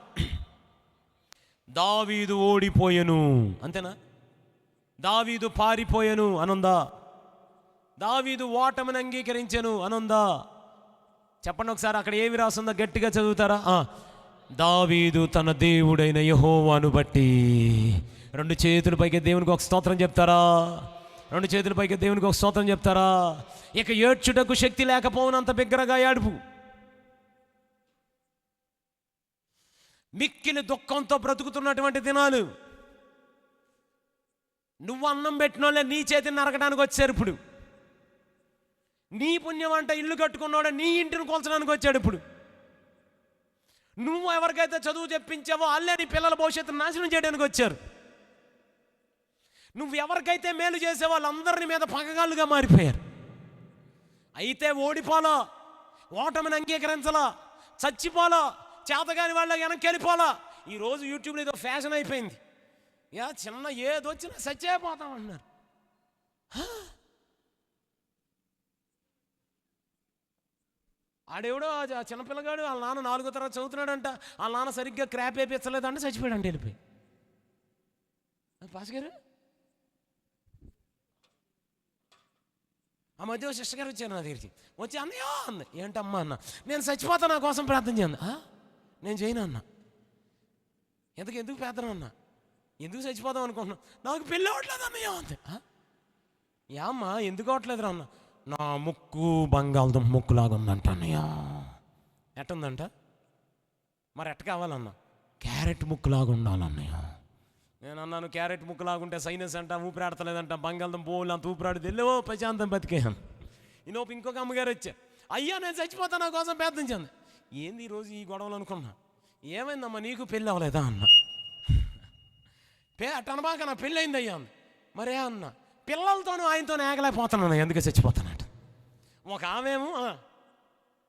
దావీదు ఓడిపోయెను. అంతేనా? దావీదు పారిపోయెను అనుందా? దావీదు ఓటమిని అంగీకరించెను అనుందా? చెప్పండి ఒకసారి, అక్కడ ఏమి రాస్తుందో గట్టిగా చదువుతారా? దావీదు తన దేవుడైన యెహోవాను బట్టి. రెండు చేతుల పైకి దేవునికి ఒక స్తోత్రం చెప్తారా? రెండు చేతుల పైకి దేవునికి ఒక స్తోత్రం చెప్తారా? ఇక ఏడ్చుటకు శక్తి లేకపోవునంత బిగ్గరగా ఏడుపు. మిక్కిలి దుఃఖంతో బ్రతుకుతున్నటువంటి దినాలు. నువ్వు అన్నం పెట్టినోళ్ళే నీ చేతిని నరకడానికి వచ్చారు ఇప్పుడు. నీ పుణ్యం అంట ఇల్లు కట్టుకున్నాడే నీ ఇంటిని కొల్చడానికి వచ్చాడు ఇప్పుడు. నువ్వు ఎవరికైతే చదువు చెప్పించావో వాళ్ళే నీ పిల్లల భవిష్యత్తును నాశనం చేయడానికి వచ్చారు. నువ్వు ఎవరికైతే మేలు చేసే వాళ్ళందరినీ మీద పగగాళ్ళుగా మారిపోయారు. అయితే ఓడిపోలా, ఓటమిని అంగీకరించాలా, చచ్చిపోలా, చేతగాని వాళ్ళ వెనక్కి వెళ్ళిపోలా. ఈరోజు యూట్యూబ్లో ఏదో ఫ్యాషన్ అయిపోయింది. చిన్న ఏదొచ్చినా చచ్చేపోతామన్నారు. ఆడెవడో ఆ చిన్నపిల్లగాడు వాళ్ళ నాన్న 4వ తరగతి చదువుతున్నాడంట. వాళ్ళ నాన్న సరిగ్గా క్రాప్ వేయించలేదంటే చచ్చిపోయాడంట వెళ్ళిపోయి. పాస్ గారు ఆ మధ్య సిస్టర్ గారు వచ్చాను నా దగ్గరికి. వచ్చి అన్నయ్య అంది. ఏంటమ్మా అన్న? నేను చచ్చిపోతా, నా కోసం ప్రార్థన చేయండి. నేను చేయను అన్న. ఎందుకు ప్రార్థన అన్నా? ఎందుకు చచ్చిపోదాం అనుకుంటున్నాను? నాకు పెళ్ళి అవ్వట్లేదు అన్నయ్య అంతే. అమ్మా ఎందుకు అవ్వట్లేదు అన్న? నా ముక్కు బంగాళదుంప ముక్కులాగా ఉందంట అన్నయ్య. ఎట్టుందంట? మరి ఎట్ట కావాలన్నా? క్యారెట్ ముక్కులాగా ఉండాలన్నయ్య. నేను అన్నాను క్యారెట్ ముక్కులాగుంటే సైనస్ అంట, ఊపిరాడతలేదంట, బంగాళదుంప బోళ్ళు అంత ఊపిరాడితే వెళ్ళవో ప్రశాంతం బతికేయాను. ఈలోపు ఇంకొక అమ్మగారు వచ్చా. అయ్యా నేను చచ్చిపోతా, నా కోసం ప్రార్థించాను. ఏంది ఈరోజు ఈ గొడవలు అనుకున్నా. ఏమైందమ్మా నీకు పెళ్ళి అవ్వలేదా అన్న? అట్టనబాక నా పెళ్ళి అయింది అయ్యా అన్న. మరే అన్న పిల్లలతోనూ ఆయనతో ఏగలేకపోతున్నాను, ఎందుకు చచ్చిపోతానంట. ఒక ఆమెమో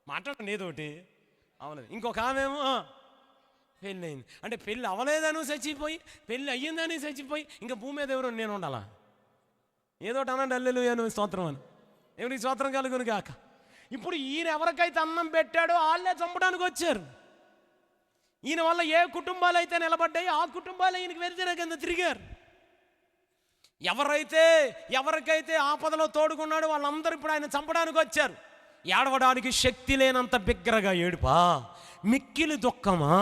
మాట్లాడండి ఏదోటి అవలేదు, ఇంకొక ఆమెమో పెళ్ళి అయింది అంటే పెళ్ళి అవ్వలేదని చచ్చిపోయి, పెళ్ళి అయ్యిందని చచ్చిపోయి, ఇంకా భూమి మీద ఎవరు నేను ఉండాలా? ఏదోటి అనండి హల్లెలూయా నువ్వు స్తోత్రం అని. ఎవరికి స్తోత్రం కలుగును గాక. ఇప్పుడు ఈయన ఎవరికైతే అన్నం పెట్టాడో వాళ్ళే చంపడానికి వచ్చారు. ఈయన వల్ల ఏ కుటుంబాలు అయితే నిలబడ్డాయి ఆ కుటుంబాలు ఈయనకి వెళ్తేనే కింద తిరిగారు. ఎవరికైతే ఆపదలో తోడుకున్నాడో వాళ్ళందరూ ఇప్పుడు ఆయన చంపడానికి వచ్చారు. ఏడవడానికి శక్తి లేనంత బిగ్గరగా ఏడుపా, మిక్కిలి దుఃఖమా,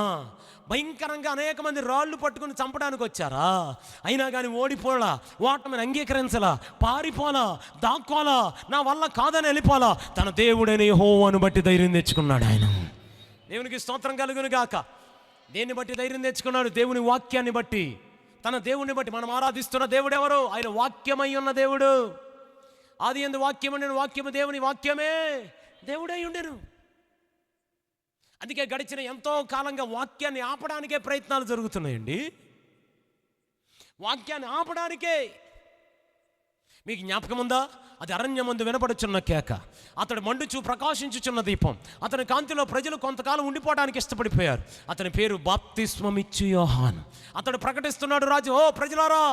భయంకరంగా అనేక మంది రాళ్ళు పట్టుకుని చంపడానికి వచ్చారా? అయినా కానీ ఓడిపోలా, ఓటమిని అంగీకరించలా, పారిపోలా, దాక్కోలా, నా వల్ల కాదని వెళ్ళిపోలా. తన దేవుడైన యెహోవాను బట్టి ధైర్యం తెచ్చుకున్నాడు ఆయన. దేవునికి స్తోత్రం కలుగును గాక. దేన్ని బట్టి ధైర్యం తెచ్చుకున్నాడు? దేవుని వాక్యాన్ని బట్టి, తన దేవుని బట్టి. మనం ఆరాధిస్తున్న దేవుడు ఎవరు? ఆయన వాక్యమై ఉన్న దేవుడు. ఆది యందు వాక్యం ఉండెను, వాక్యము దేవుని, వాక్యమే దేవుడై ఉండెను. అందుకే గడిచిన ఎంతో కాలంగా వాక్యాన్ని ఆపడానికే ప్రయత్నాలు జరుగుతున్నాయండి. వాక్యాన్ని ఆపడానికే. మీకు జ్ఞాపకం ఉందా? అది అరణ్యమందు వినపడుచున్న కేక, అతడు మండుచు ప్రకాశించుచున్న దీపం. అతని కాంతిలో ప్రజలు కొంతకాలం ఉండిపోవడానికి ఇష్టపడిపోయారు. అతని పేరు బాప్తిస్మమిచ్చు యోహాను. అతడు ప్రకటిస్తున్నాడు, రాజు ఓ ప్రజలారా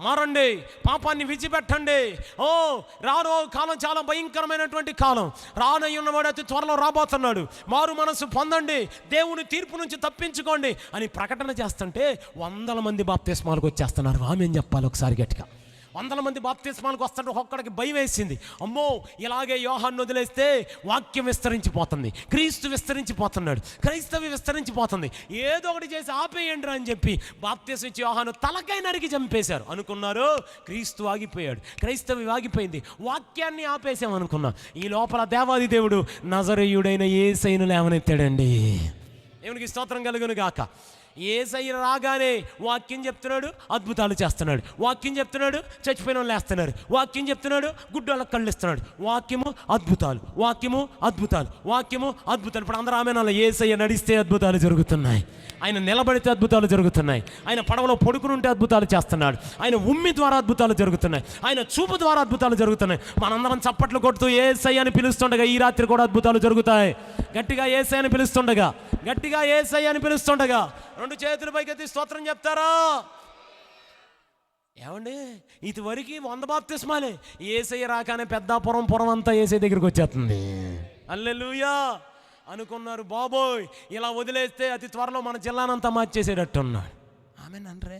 మారండి, పాపాన్ని విడిచిపెట్టండి. రానో కాలం చాలా భయంకరమైనటువంటి కాలం, రానయ్యున్నవాడు అతి త్వరలో రాబోతున్నాడు. మారు మనసు పొందండి, దేవుని తీర్పు నుంచి తప్పించుకోండి అని ప్రకటన చేస్తుంటే 100 మంది బాప్తిస్మాలకు వచ్చేస్తున్నారు. ఆమేన్ చెప్పాలి ఒకసారి గట్టిగా. 100 మంది బాప్తిస్మాలకు వస్తుంటే ఒక్కడికి భయం వేసింది. అమ్మో ఇలాగే యోహాను వదిలేస్తే వాక్యం విస్తరించిపోతుంది, క్రీస్తు విస్తరించిపోతున్నాడు, క్రైస్తవి విస్తరించిపోతుంది, ఏదో ఒకటి చేసి ఆపేయండి అని చెప్పి బాప్తిసం ఇచ్చి యోహాను తలకై నరికి చంపేశారు అనుకున్నారు. క్రీస్తు ఆగిపోయాడు, క్రైస్తవి ఆగిపోయింది, వాక్యాన్ని ఆపేసాం అనుకున్నాం. ఈ లోపల దేవాది దేవుడు నజరేయుడైన యేసయ్యను లేవనెత్తాడండి. దేవునికి స్తోత్రం కలుగును గాక. యేసయ్య రాగానే వాక్యం చెప్తున్నాడు, అద్భుతాలు చేస్తున్నాడు. వాక్యం చెప్తున్నాడు, చచ్చిపోయిన వాళ్ళు లేస్తున్నాడు. వాక్యం చెప్తున్నాడు, గుడ్డోళ్ళకి కళ్ళు ఇస్తున్నాడు. వాక్యము అద్భుతాలు, వాక్యము అద్భుతాలు, వాక్యము అద్భుతాలు. ఇప్పుడు అందరూ ఆమె యేసయ్య నడిస్తే అద్భుతాలు జరుగుతున్నాయి, ఆయన నిలబడితే అద్భుతాలు జరుగుతున్నాయి, ఆయన పడవలో పడుకుని ఉంటే అద్భుతాలు చేస్తున్నాడు, ఆయన ఉమ్మి ద్వారా అద్భుతాలు జరుగుతున్నాయి, ఆయన చూపు ద్వారా అద్భుతాలు జరుగుతున్నాయి. మనందరం చప్పట్లు కొడుతూ యేసయ్య అని పిలుస్తుండగా ఈ రాత్రి కూడా అద్భుతాలు జరుగుతాయి. గట్టిగా యేసయ్య అని పిలుస్తుండగా, గట్టిగా యేసయ్య అని పిలుస్తుండగా 2 చేతుల పైకెత్తి స్తోత్రం చెప్తారా? ఏమండి ఇదివరకు 100 బాప్తిస్మాలే, యేసయ్య రాగానే పెద్దాపురం పురం అంతా యేసయ్య దగ్గరికి వచ్చేస్తుంది. హల్లెలూయా అనుకున్నారు. బాబోయ్ ఇలా వదిలేస్తే అతి త్వరలో మన జిల్లానంతా మార్చేసేటట్టున్నాడు. ఆమెన్ అంటారే,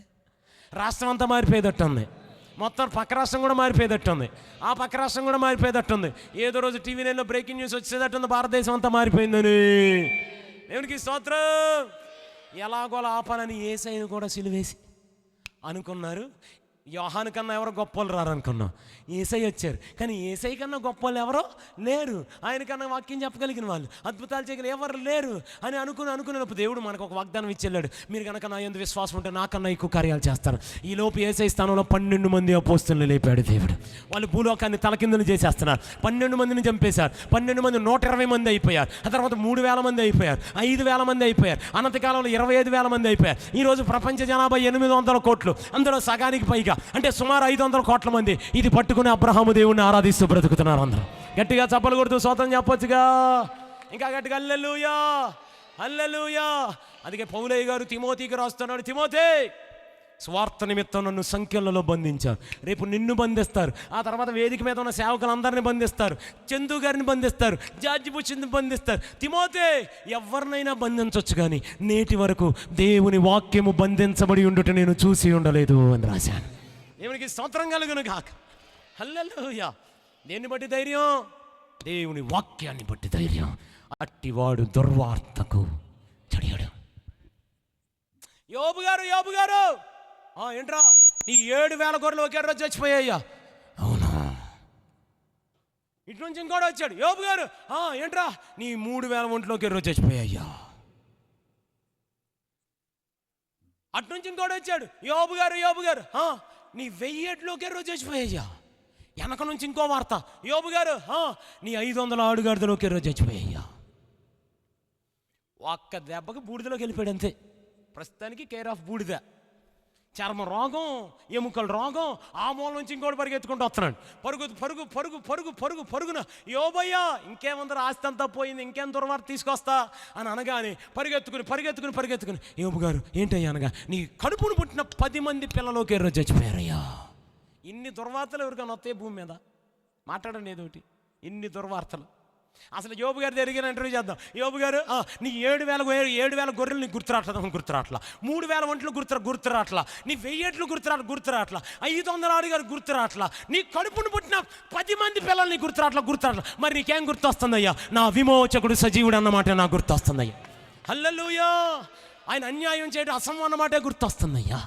రాష్ట్రం అంతా మారిపోయేటట్టుంది. మొత్తం పక్క రాష్ట్రం కూడా మారిపోయేటట్టుంది, ఆ పక్క రాష్ట్రం కూడా మారిపోయేటట్టుంది. ఏదో రోజు టీవీ నైన్లో బ్రేకింగ్ న్యూస్ వచ్చేటట్టుంది, భారతదేశం అంతా మారిపోయిందని. దేవునికి స్తోత్రం. ఎలాగోలా ఆపాలని యేసయ్యను కూడా సిలువేసి అనుకున్నారు. యోహాను కన్నా ఎవరో గొప్పలు రారనుకున్నాం, యేసయ్య వచ్చారు. కానీ యేసయ్య కన్నా గొప్పలు ఎవరో లేరు, ఆయన కన్నా వాక్యం చెప్పగలిగిన వాళ్ళు, అద్భుతాలు చేయగలిగిన ఎవరు లేరు అని అనుకున్నప్పుడు దేవుడు మనకు ఒక వాగ్దానం ఇచ్చేళ్ళాడు. మీరు కనుక నా యందు విశ్వాసం ఉంటే నాకన్నా ఎక్కువ కార్యాలు చేస్తారు. ఈ లోపు యేసయ్య స్థానంలో 12 మంది అపోస్తలులను లేపాడు దేవుడు. వాళ్ళు భూలోకాన్ని తలకిందులు చేసేస్తున్నారు. 12 మందిని చంపేశారు. 12 మంది 120 మంది అయిపోయారు. ఆ తర్వాత 3000 మంది అయిపోయారు, 5000 మంది అయిపోయారు. అనంతకాలంలో 25,000 మంది అయిపోయారు. ఈరోజు ప్రపంచ జనాభా 800 కోట్లు, అందులో సగానికి పైగా అంటే సుమారు 500 కోట్ల మంది ఇది పట్టుకుని అబ్రహాము దేవుణ్ణి ఆరాధిస్తూ బ్రతుకుతున్నారు. అందరూ గట్టిగా చప్పలు కొడుతూ స్తోత్రం చెప్పొచ్చుగా, ఇంకా గట్టిగా హల్లెలూయా హల్లెలూయా. అందుకే పౌలయ్య గారు తిమోతికి రాస్తున్నాడు, తిమోతి స్వార్థ నిమిత్తం నన్ను సంఖ్యలలో బంధించారు, రేపు నిన్ను బంధిస్తారు, ఆ తర్వాత వేదిక మీద ఉన్న సేవకులందరినీ బంధిస్తారు, చందు గారిని బంధిస్తారు, జార్జి బుష్ని బంధిస్తారు. తిమోతి ఎవరినైనా బంధించవచ్చు, కానీ నేటి వరకు దేవుని వాక్యము బంధించబడి ఉండుట నేను చూసి ఉండలేదు అని రాశాను. దేవునికి స్తోత్రం కలుగును గాక. హల్లెలూయా. దేన్ని బట్టి ధైర్యం? దేవుని వాక్యాన్ని బట్టి ధైర్యం. అట్టివాడు దుర్వార్తకు చడియాడు. యోబు గారు ఏంట్రా నీ 7,000 గొర్రెలు ఒకే రోజు చచ్చిపోయాయ్యా? అవునా. ఇటు నుంచి ఇంకోటి వచ్చాడు, యోబు గారు ఏంట్రా నీ 3,000 ఒంట్లో ఒకే రోజు చచ్చిపోయాయ్యా? అటు నుంచి ఇంకోటి వచ్చాడు, యోబు గారు నీ 1000 ఎడ్లు ఒకే రోజు చచ్చిపోయాయ్యా? వెనక నుంచి ఇంకో వార్త, యోబు గారు నీ 500 ఆడుగాడిదలు ఒకే రోజు చచ్చిపోయాయ్యా? ఒక్క దెబ్బకి బూడిదలోకి వెళ్ళిపోయాడు అంతే. ప్రస్తుతానికి కేర్ ఆఫ్ బూడిద. చర్మ రోగం, ఎముకల రోగం, ఆ మూల నుంచి ఇంకోటి పరిగెత్తుకుంటూ వస్తున్నాడు. పరుగున యోబయ్యా ఇంకేమందరూ ఆస్తి అంతా పోయింది, ఇంకేం దుర్వార్త తీసుకొస్తా అని అనగానే పరిగెత్తుకుని యోబు గారు ఏంటయ్యా అనగా, నీ కడుపును పుట్టిన 10 మంది పిల్లలోకి రోజు చచ్చిపోయారయ్యా. ఇన్ని దుర్వార్తలు ఎవరికైనా వస్తాయి భూమి మీద? మాట్లాడండి ఏదోటి. ఇన్ని దుర్వార్తలు. అసలు యోబు గారి దగ్గర ఇంటర్వ్యూ చేద్దాం. యోబు గారు నీ 7,000 గొర్రెలు నీకు గుర్తురాట్లా, 3,000 ఒంట్లు గుర్తురాట్లా, నీ 1000 ఎడ్లు గుర్తురాట్లా, 500 ఆడుగారు గుర్తురాట్లా, నీ కడుపును పుట్టిన 10 మంది పిల్లల్ని గుర్తురాట్లా. మరి నీకేం గుర్తొస్తుందయ్యా? నా విమోచకుడు సజీవుడు అన్నమాట నాకు గుర్తొస్తుందయ్యా. హల్లెలూయా. ఆయన అన్యాయం చేయడం అసమాన మాటే గుర్తొస్తుందయ్యా.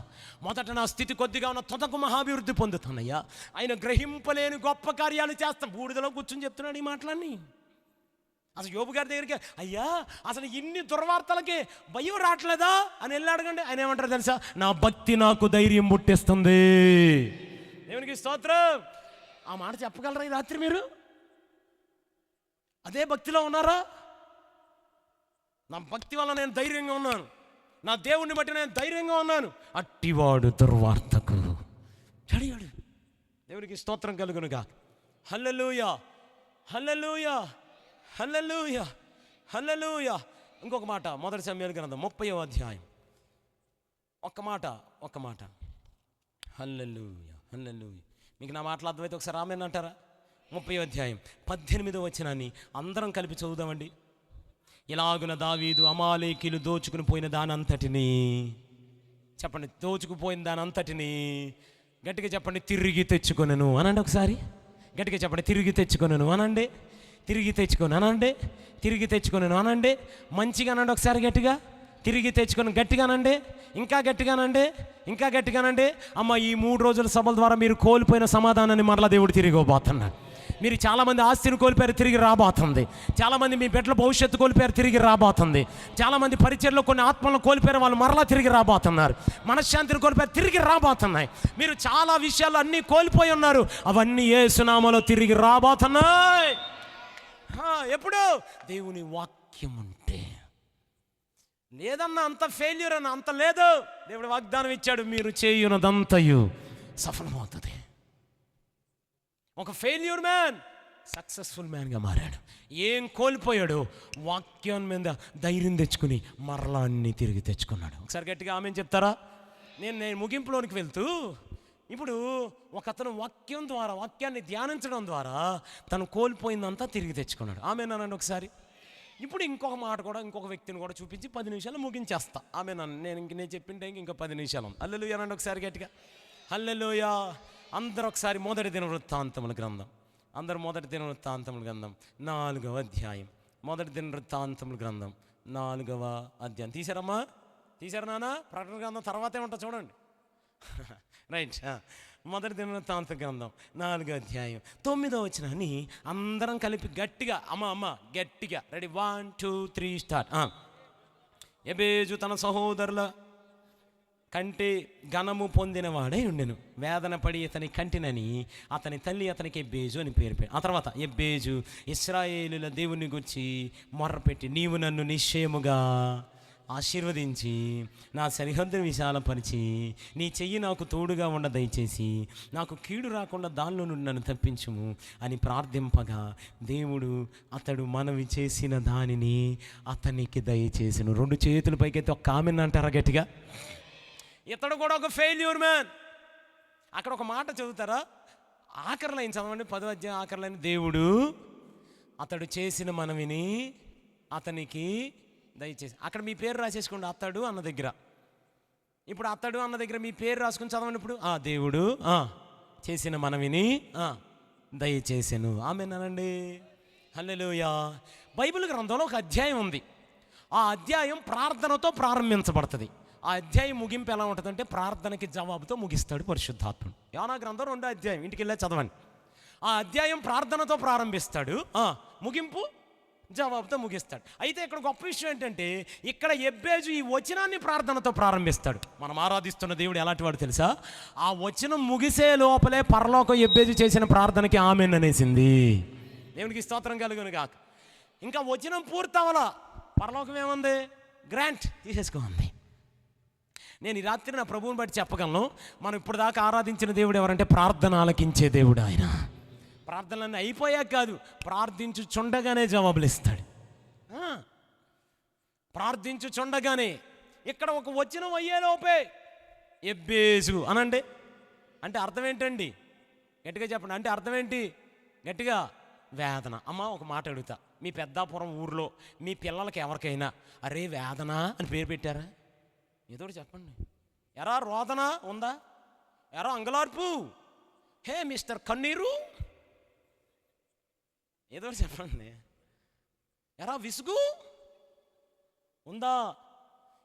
మొదట నా స్థితి కొద్దిగా ఉన్న తొదకు మహాభివృద్ధి పొందుతానయ్యా. ఆయన గ్రహింపలేని గొప్ప కార్యాలు చేస్తాం. బూడిదలో కూర్చొని చెప్తున్నాడు ఈ మాటలన్నీ. అసలు యోబు గారి దగ్గరికి, అయ్యా అసలు ఇన్ని దుర్వార్తలకి భయం రావట్లేదా అని వెళ్ళి అడగండి. ఆయన ఏమంటారు తెలుసా? నా భక్తి నాకు ధైర్యం పుట్టిస్తుంది. దేవునికి స్తోత్రం. ఆ మాట చెప్పగలరా ఈ రాత్రి? మీరు అదే భక్తిలో ఉన్నారా? నా భక్తి వల్ల నేను ధైర్యంగా ఉన్నాను, నా దేవుణ్ణి బట్టి నేను ధైర్యంగా ఉన్నాను. అట్టివాడు దుర్వార్తకు చడియాడు. దేవునికి స్తోత్రం కలుగునుగా. హల్లెలూయా హల్లెలూయా హల్లెలూయా హల్లెలూయా. ఇంకొక మాట, మొదటి సమూయేలు గ్రంథం 30వ అధ్యాయం. ఒక్క మాట. హల్లెలూయా హల్లెలూయా. మీకు నా మాటలు అర్థమైతే ఒకసారి ఆమేన్ అంటారా? 30వ అధ్యాయం 18వ వచనాన్ని అందరం కలిపి చదువుదామండి. ఇలాగున దావీదు అమాలేకీలు దోచుకుని పోయిన దానంతటిని, చెప్పండి, దోచుకుపోయిన దానంతటిని గట్టిగా చెప్పండి, తిరిగి తెచ్చుకొనెను అనండి. ఒకసారి గట్టిగా చెప్పండి, తిరిగి తెచ్చుకొనెను అనండి. తిరిగి తెచ్చుకొనెను అనండి. మంచిగా అనండి ఒకసారి గట్టిగా. తిరిగి తెచ్చుకొని గట్టిగానండి, ఇంకా గట్టిగానండి. అమ్మ, ఈ 3 రోజుల సభల ద్వారా మీరు కోల్పోయిన సమాధానాన్ని మరలా దేవుడు తిరిగి ఇవ్వబోతున్నాడు. మీరు చాలామంది ఆస్తిని కోల్పోయారు, తిరిగి రాబోతుంది. చాలామంది మీ బిడ్డల భవిష్యత్తు కోల్పోయారు, తిరిగి రాబోతుంది. చాలామంది పరిచయలో కొన్ని ఆత్మలను కోల్పోయారు, వాళ్ళు మరలా తిరిగి రాబోతున్నారు. మనశ్శాంతిని కోల్పోయారు, తిరిగి రాబోతున్నాయి. మీరు చాలా విషయాలు అన్నీ కోల్పోయి ఉన్నారు, అవన్నీ యేసు నామములో తిరిగి రాబోతున్నాయి. ఎప్పుడు? దేవుని వాక్యం ఉంటే. లేదన్నా అంత ఫెయిల్యూర్ అన్న అంత లేదు. దేవుడు వాగ్దానం ఇచ్చాడు, మీరు చేయునదంతయు సఫలమవుతుంది. ఒక ఫెయిల్యూర్ మ్యాన్ సక్సెస్ఫుల్ మ్యాన్గా మారాడు. ఏం కోల్పోయాడు? వాక్యం మీద ధైర్యం తెచ్చుకుని మరలా అన్ని తిరిగి తెచ్చుకున్నాడు. ఒకసారి గట్టిగా ఆమె చెప్తారా? నేను ముగింపులోనికి వెళ్తూ, ఇప్పుడు ఒకతను వాక్యం ద్వారా, వాక్యాన్ని ధ్యానించడం ద్వారా తను కోల్పోయిందంతా తిరిగి తెచ్చుకున్నాడు. ఆమెనానండి ఒకసారి. ఇప్పుడు ఇంకొక మాట కూడా, ఇంకొక వ్యక్తిని కూడా చూపించి 10 నిమిషాలు ముగించేస్తా. ఆమె నేను చెప్పిన టైంకి ఇంకా 10 నిమిషాలు. హల్లెలూయా అనండి ఒకసారి గట్టిగా. హల్లెలూయా అందరూ ఒకసారి మొదటి దినవృత్తాంతముల గ్రంథం, అందరూ మొదటి దినవృత్తాంతముల గ్రంథం 4వ అధ్యాయం. మొదటి దినవృత్తాంతముల గ్రంథం 4వ అధ్యాయం. తీశారమ్మా? తీశారు నాన్న? ప్రకటన గ్రంథం తర్వాతే ఉంటా చూడండి. రైట్. మొదటి దినవృత్తాంత గ్రంథం 4వ అధ్యాయం 9వ వచనాన్ని అందరం కలిపి గట్టిగా, అమ్మ గట్టిగా, రెడీ, 1 2 3 స్టార్ట్. ఎబేజు తన సహోదరుల కంటే ఘనము పొందినవాడై ఉండెను. వేదన పడి అతని కంటినని అతని తల్లి అతనికి ఎబ్బేజు అని పేరు పెట్టాడు. ఆ తర్వాత ఎబ్బేజు ఇశ్రాయేలుల దేవుని గురించి మొర్రపెట్టి, నీవు నన్ను నిశ్చయముగా ఆశీర్వదించి నా సరిహద్దును విశాలపరిచి నీ చెయ్యి నాకు తోడుగా ఉండ దయచేసి నాకు కీడు రాకుండా దానిలో నుండి నన్ను తప్పించుము అని ప్రార్థింపగా దేవుడు అతడు మనవి చేసిన దానిని అతనికి దయచేసెను. 2 చేతుల పైకైతే ఒక ఆమెన్ అంటారా గట్టిగా? ఇతడు కూడా ఒక ఫెయిల్యూర్ మ్యాన్. అక్కడ ఒక మాట చదువుతారా? ఆఖరి లైన్ చదవండి, 10వ అధ్యాయం ఆఖరి లైన్. దేవుడు అతడు చేసిన మనవిని అతనికి దయచేసి. అక్కడ మీ పేరు రాసేసుకోండి, అతడు అన్న దగ్గర. ఇప్పుడు అతడు అన్న దగ్గర మీ పేరు రాసుకుని చదవండి. ఇప్పుడు దేవుడు చేసిన మనవిని దయచేసెను. ఆమేనండి, హల్లెలూయా. బైబిల్ గ్రంథంలో ఒక అధ్యాయం ఉంది. ఆ అధ్యాయం ప్రార్థనతో ప్రారంభించబడుతుంది. ఆ అధ్యాయం ముగింపు ఎలా ఉంటుందంటే ప్రార్థనకి జవాబుతో ముగిస్తాడు పరిశుద్ధాత్ముడు. యోనా గ్రంథం 2వ అధ్యాయం, ఇంటికి వెళ్ళే చదవండి. ఆ అధ్యాయం ప్రార్థనతో ప్రారంభిస్తాడు, ముగింపు జవాబుతో ముగిస్తాడు. అయితే ఇక్కడ గొప్ప విషయం ఏంటంటే ఇక్కడ ఎబ్బేజు ఈ వచనాన్ని ప్రార్థనతో ప్రారంభిస్తాడు. మనం ఆరాధిస్తున్న దేవుడు ఎలాంటి వాడు తెలుసా? ఆ వచనం ముగిసే లోపలే పరలోకం ఎబ్బేజు చేసిన ప్రార్థనకి ఆమేన్ అనేసింది. దేవునికి స్తోత్రం కలుగును గాక. ఇంకా వచనం పూర్తవలా, పరలోకం ఏముంది? గ్రాంట్ తీసేసుకోండి. నేను ఈ రాత్రి నా ప్రభువుని బట్టి చెప్పగలను, మనం ఇప్పుడు దాకా ఆరాధించిన దేవుడు ఎవరంటే ప్రార్థన ఆలకించే దేవుడు. ఆయన ప్రార్థనలన్నీ అయిపోయాక కాదు, ప్రార్థించుచుండగానే జవాబులు ఇస్తాడు. ప్రార్థించుచుండగానే. ఇక్కడ ఒక వచనం అయ్యేలోపే ఎబ్బేజు అనండి అంటే అర్థం ఏంటండి? గట్టిగా చెప్పండి. అంటే అర్థం ఏంటి? గట్టిగా, వేదన. అమ్మ ఒక మాట అడుగుతా, మీ పెద్దాపురం ఊర్లో మీ పిల్లలకి ఎవరికైనా అరే వేదన అని పేరు పెట్టారా? ఏదో చెప్పండి. ఎరా రోదన ఉందా? ఎరా అంగలార్పు? హే మిస్టర్ కన్నీరు? ఏదో చెప్పండి. ఎరా విసుగు ఉందా?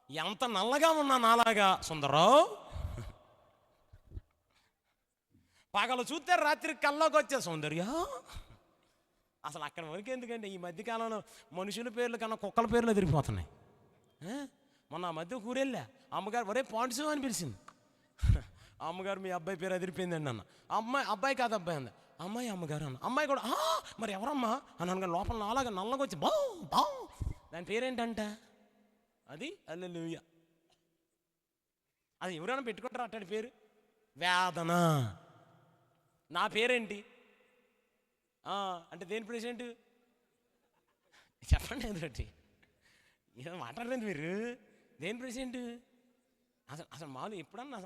ఎంత నల్లగా ఉన్నా నాలాగా సుందరం, పగలు చూస్తే రాత్రి కల్లోకి వచ్చే సౌందర్య. అసలు అక్కడ వరకు ఎందుకంటే ఈ మధ్యకాలంలో మనుషుల పేర్లు కన్నా కుక్కల పేర్లు ఎదిరిపోతున్నాయి. మొన్న ఆ మధ్య ఊరెళ్ళా, అమ్మగారు ఒరే పాండ్సు అని పిలిచింది. అమ్మగారు మీ అబ్బాయి పేరు ఎదిరిపోయిందండి అన్న. అబ్బాయి కాదు అబ్బాయి అంది. అమ్మాయి అమ్మగారు అన్న. అమ్మాయి కూడా మరి ఎవరమ్మా అని అనగా లోపల నాలాగా నల్లగా వచ్చి బా దాని పేరేంటంట? అది హల్లెలూయా. అది ఎవరైనా పెట్టుకుంటారా అట్టడి పేరు? వేదన. నా పేరేంటి అంటే దేని ప్రెసిడెంట్ చెప్పండి. ఎందుకంటే ఏదో మాట్లాడలేదు మీరు. దేని ప్రెసిడెంట్? అసలు మామూలు ఎప్పుడన్నా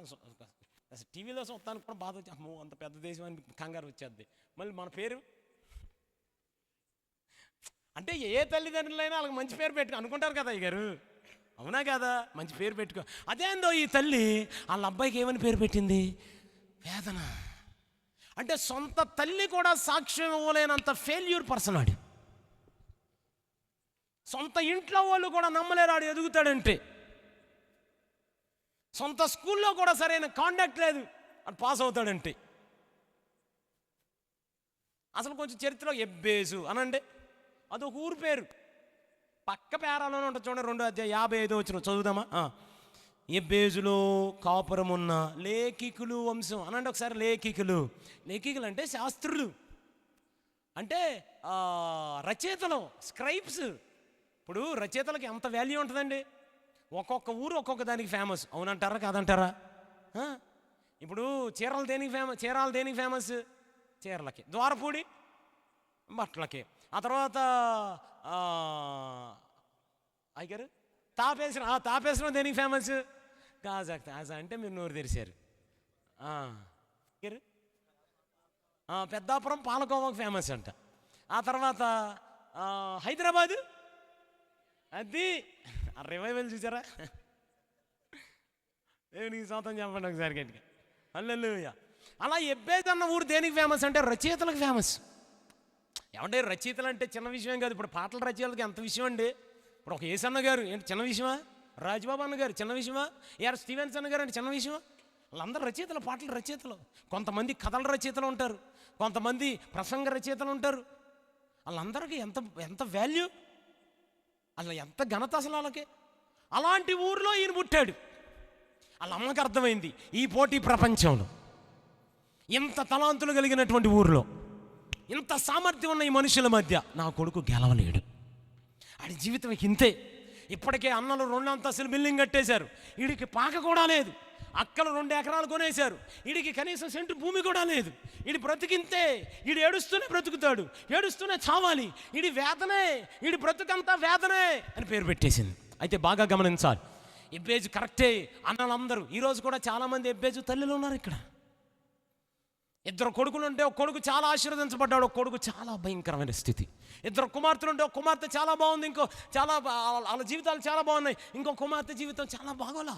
అసలు టీవీలో చూస్తానికి కూడా బాధ వచ్చి, అమ్మో అంత పెద్ద దేశం అని కంగారు వచ్చేది. మళ్ళీ మన పేరు అంటే ఏ తల్లిదండ్రులైనా వాళ్ళకి మంచి పేరు పెట్టుకో అనుకుంటారు కదా అయ్యగారు, అవునా కదా? మంచి పేరు పెట్టుకో. అదేందో ఈ తల్లి వాళ్ళ అబ్బాయికి ఏమని పేరు పెట్టింది? వేదన. అంటే సొంత తల్లి కూడా సాక్ష్యం ఇవ్వలేనంత ఫెయిల్యూర్ పర్సన్ ఆడు. సొంత ఇంట్లో వాళ్ళు కూడా నమ్మలేరు ఆడు ఎదుగుతాడంటే. సొంత స్కూల్లో కూడా సరైన కాండక్ట్ లేదు అని పాస్ అవుతాడంటే. అసలు కొంచెం చరిత్రలో ఎబ్బేజు అనండి, అదొక ఊరు పేరు. పక్క పేరాలోనే ఉంటుంది చూడండి, 2వ అధ్యాయం 55వ వచనం చదువుదామా? ఎబ్బేజులో కాపురమున్న లేఖికులు వంశం అనండి ఒకసారి. లేఖికులు అంటే శాస్త్రులు, అంటే రచయితలు, స్క్రైబ్స్. ఇప్పుడు రచయితలకు ఎంత వాల్యూ ఉంటుందండి? ఒక్కొక్క ఊరు ఒక్కొక్క దానికి ఫేమస్, అవునంటారా కాదంటారా? ఇప్పుడు చీరాలు దేనికి ఫేమస్? చీరలకి. ద్వారపూడి బట్టలకి. ఆ తర్వాత అయ్యారు తాపేశ్వరం దేనికి ఫేమస్? కాజా అంటే మీరు నోరు తెరిచారు. పెద్దాపురం పాలకోవాకు ఫేమస్ అంట. ఆ తర్వాత హైదరాబాదు అది రివైవల్ చూసారా? దేవునికి స్వాతం చెప్పండి ఒకసారి గట్టిగా హల్లెలూయా. అలా ఎబ్బేజ్ అన్న ఊరు దేనికి ఫేమస్ అంటే రచయితలకు ఫేమస్. ఏమంటే రచయితలు అంటే చిన్న విషయం కాదు. ఇప్పుడు పాటల రచయితలకు ఎంత విషయం అండి. ఇప్పుడు ఒక ఏసన్న గారు ఏంటి చిన్న విషయమా? రాజ్బాబు అన్న గారు చిన్న విషయమా? ఏఆర్ స్టీవెన్స్ అన్న గారు అంటే చిన్న విషయమా? వాళ్ళందరూ రచయితలు, పాటల రచయితలు. కొంతమంది కథల రచయితలు ఉంటారు, కొంతమంది ప్రసంగ రచయితలు ఉంటారు. వాళ్ళందరికీ ఎంత ఎంత వాల్యూ, అలా ఎంత ఘనత అసలు వాళ్ళకి. అలాంటి ఊరిలో ఈయన పుట్టాడు. వాళ్ళ అమ్మకి అర్థమైంది ఈ పోటీ ప్రపంచంలో, ఇంత తలాంతులు కలిగినటువంటి ఊరిలో, ఇంత సామర్థ్యం ఉన్న ఈ మనుషుల మధ్య నా కొడుకు గెలవలేడు. ఆడి జీవితం ఇంతే. ఇప్పటికే అన్నలు 2 అంతస్తులు బిల్డింగ్ కట్టేశారు, వీడికి పాక కూడా లేదు. అక్కలు 2 ఎకరాలు కొనేశారు, వీడికి కనీసం సెంటు భూమి కూడా లేదు. వీడి బ్రతికింతే. వీడు ఏడుస్తూనే బ్రతుకుతాడు, ఏడుస్తూనే చావాలి. వీడి వేదనే, వీడి బ్రతుకంతా వేదనే అని పేరు పెట్టేసింది. అయితే బాగా గమనించాలి, ఎబ్బేజు కరెక్టే అన్నలందరూ. ఈరోజు కూడా చాలామంది ఎబ్బేజు తల్లులు ఉన్నారు ఇక్కడ. 2 కొడుకులు ఉంటే ఒక కొడుకు చాలా ఆశీర్వదించబడ్డాడు, ఒక కొడుకు చాలా భయంకరమైన స్థితి. 2 కుమార్తెలు ఉంటే ఒక కుమార్తె చాలా బాగుంది, ఇంకో చాలా వాళ్ళ జీవితాలు చాలా బాగున్నాయి, ఇంకో కుమార్తె జీవితం చాలా బాగోలా.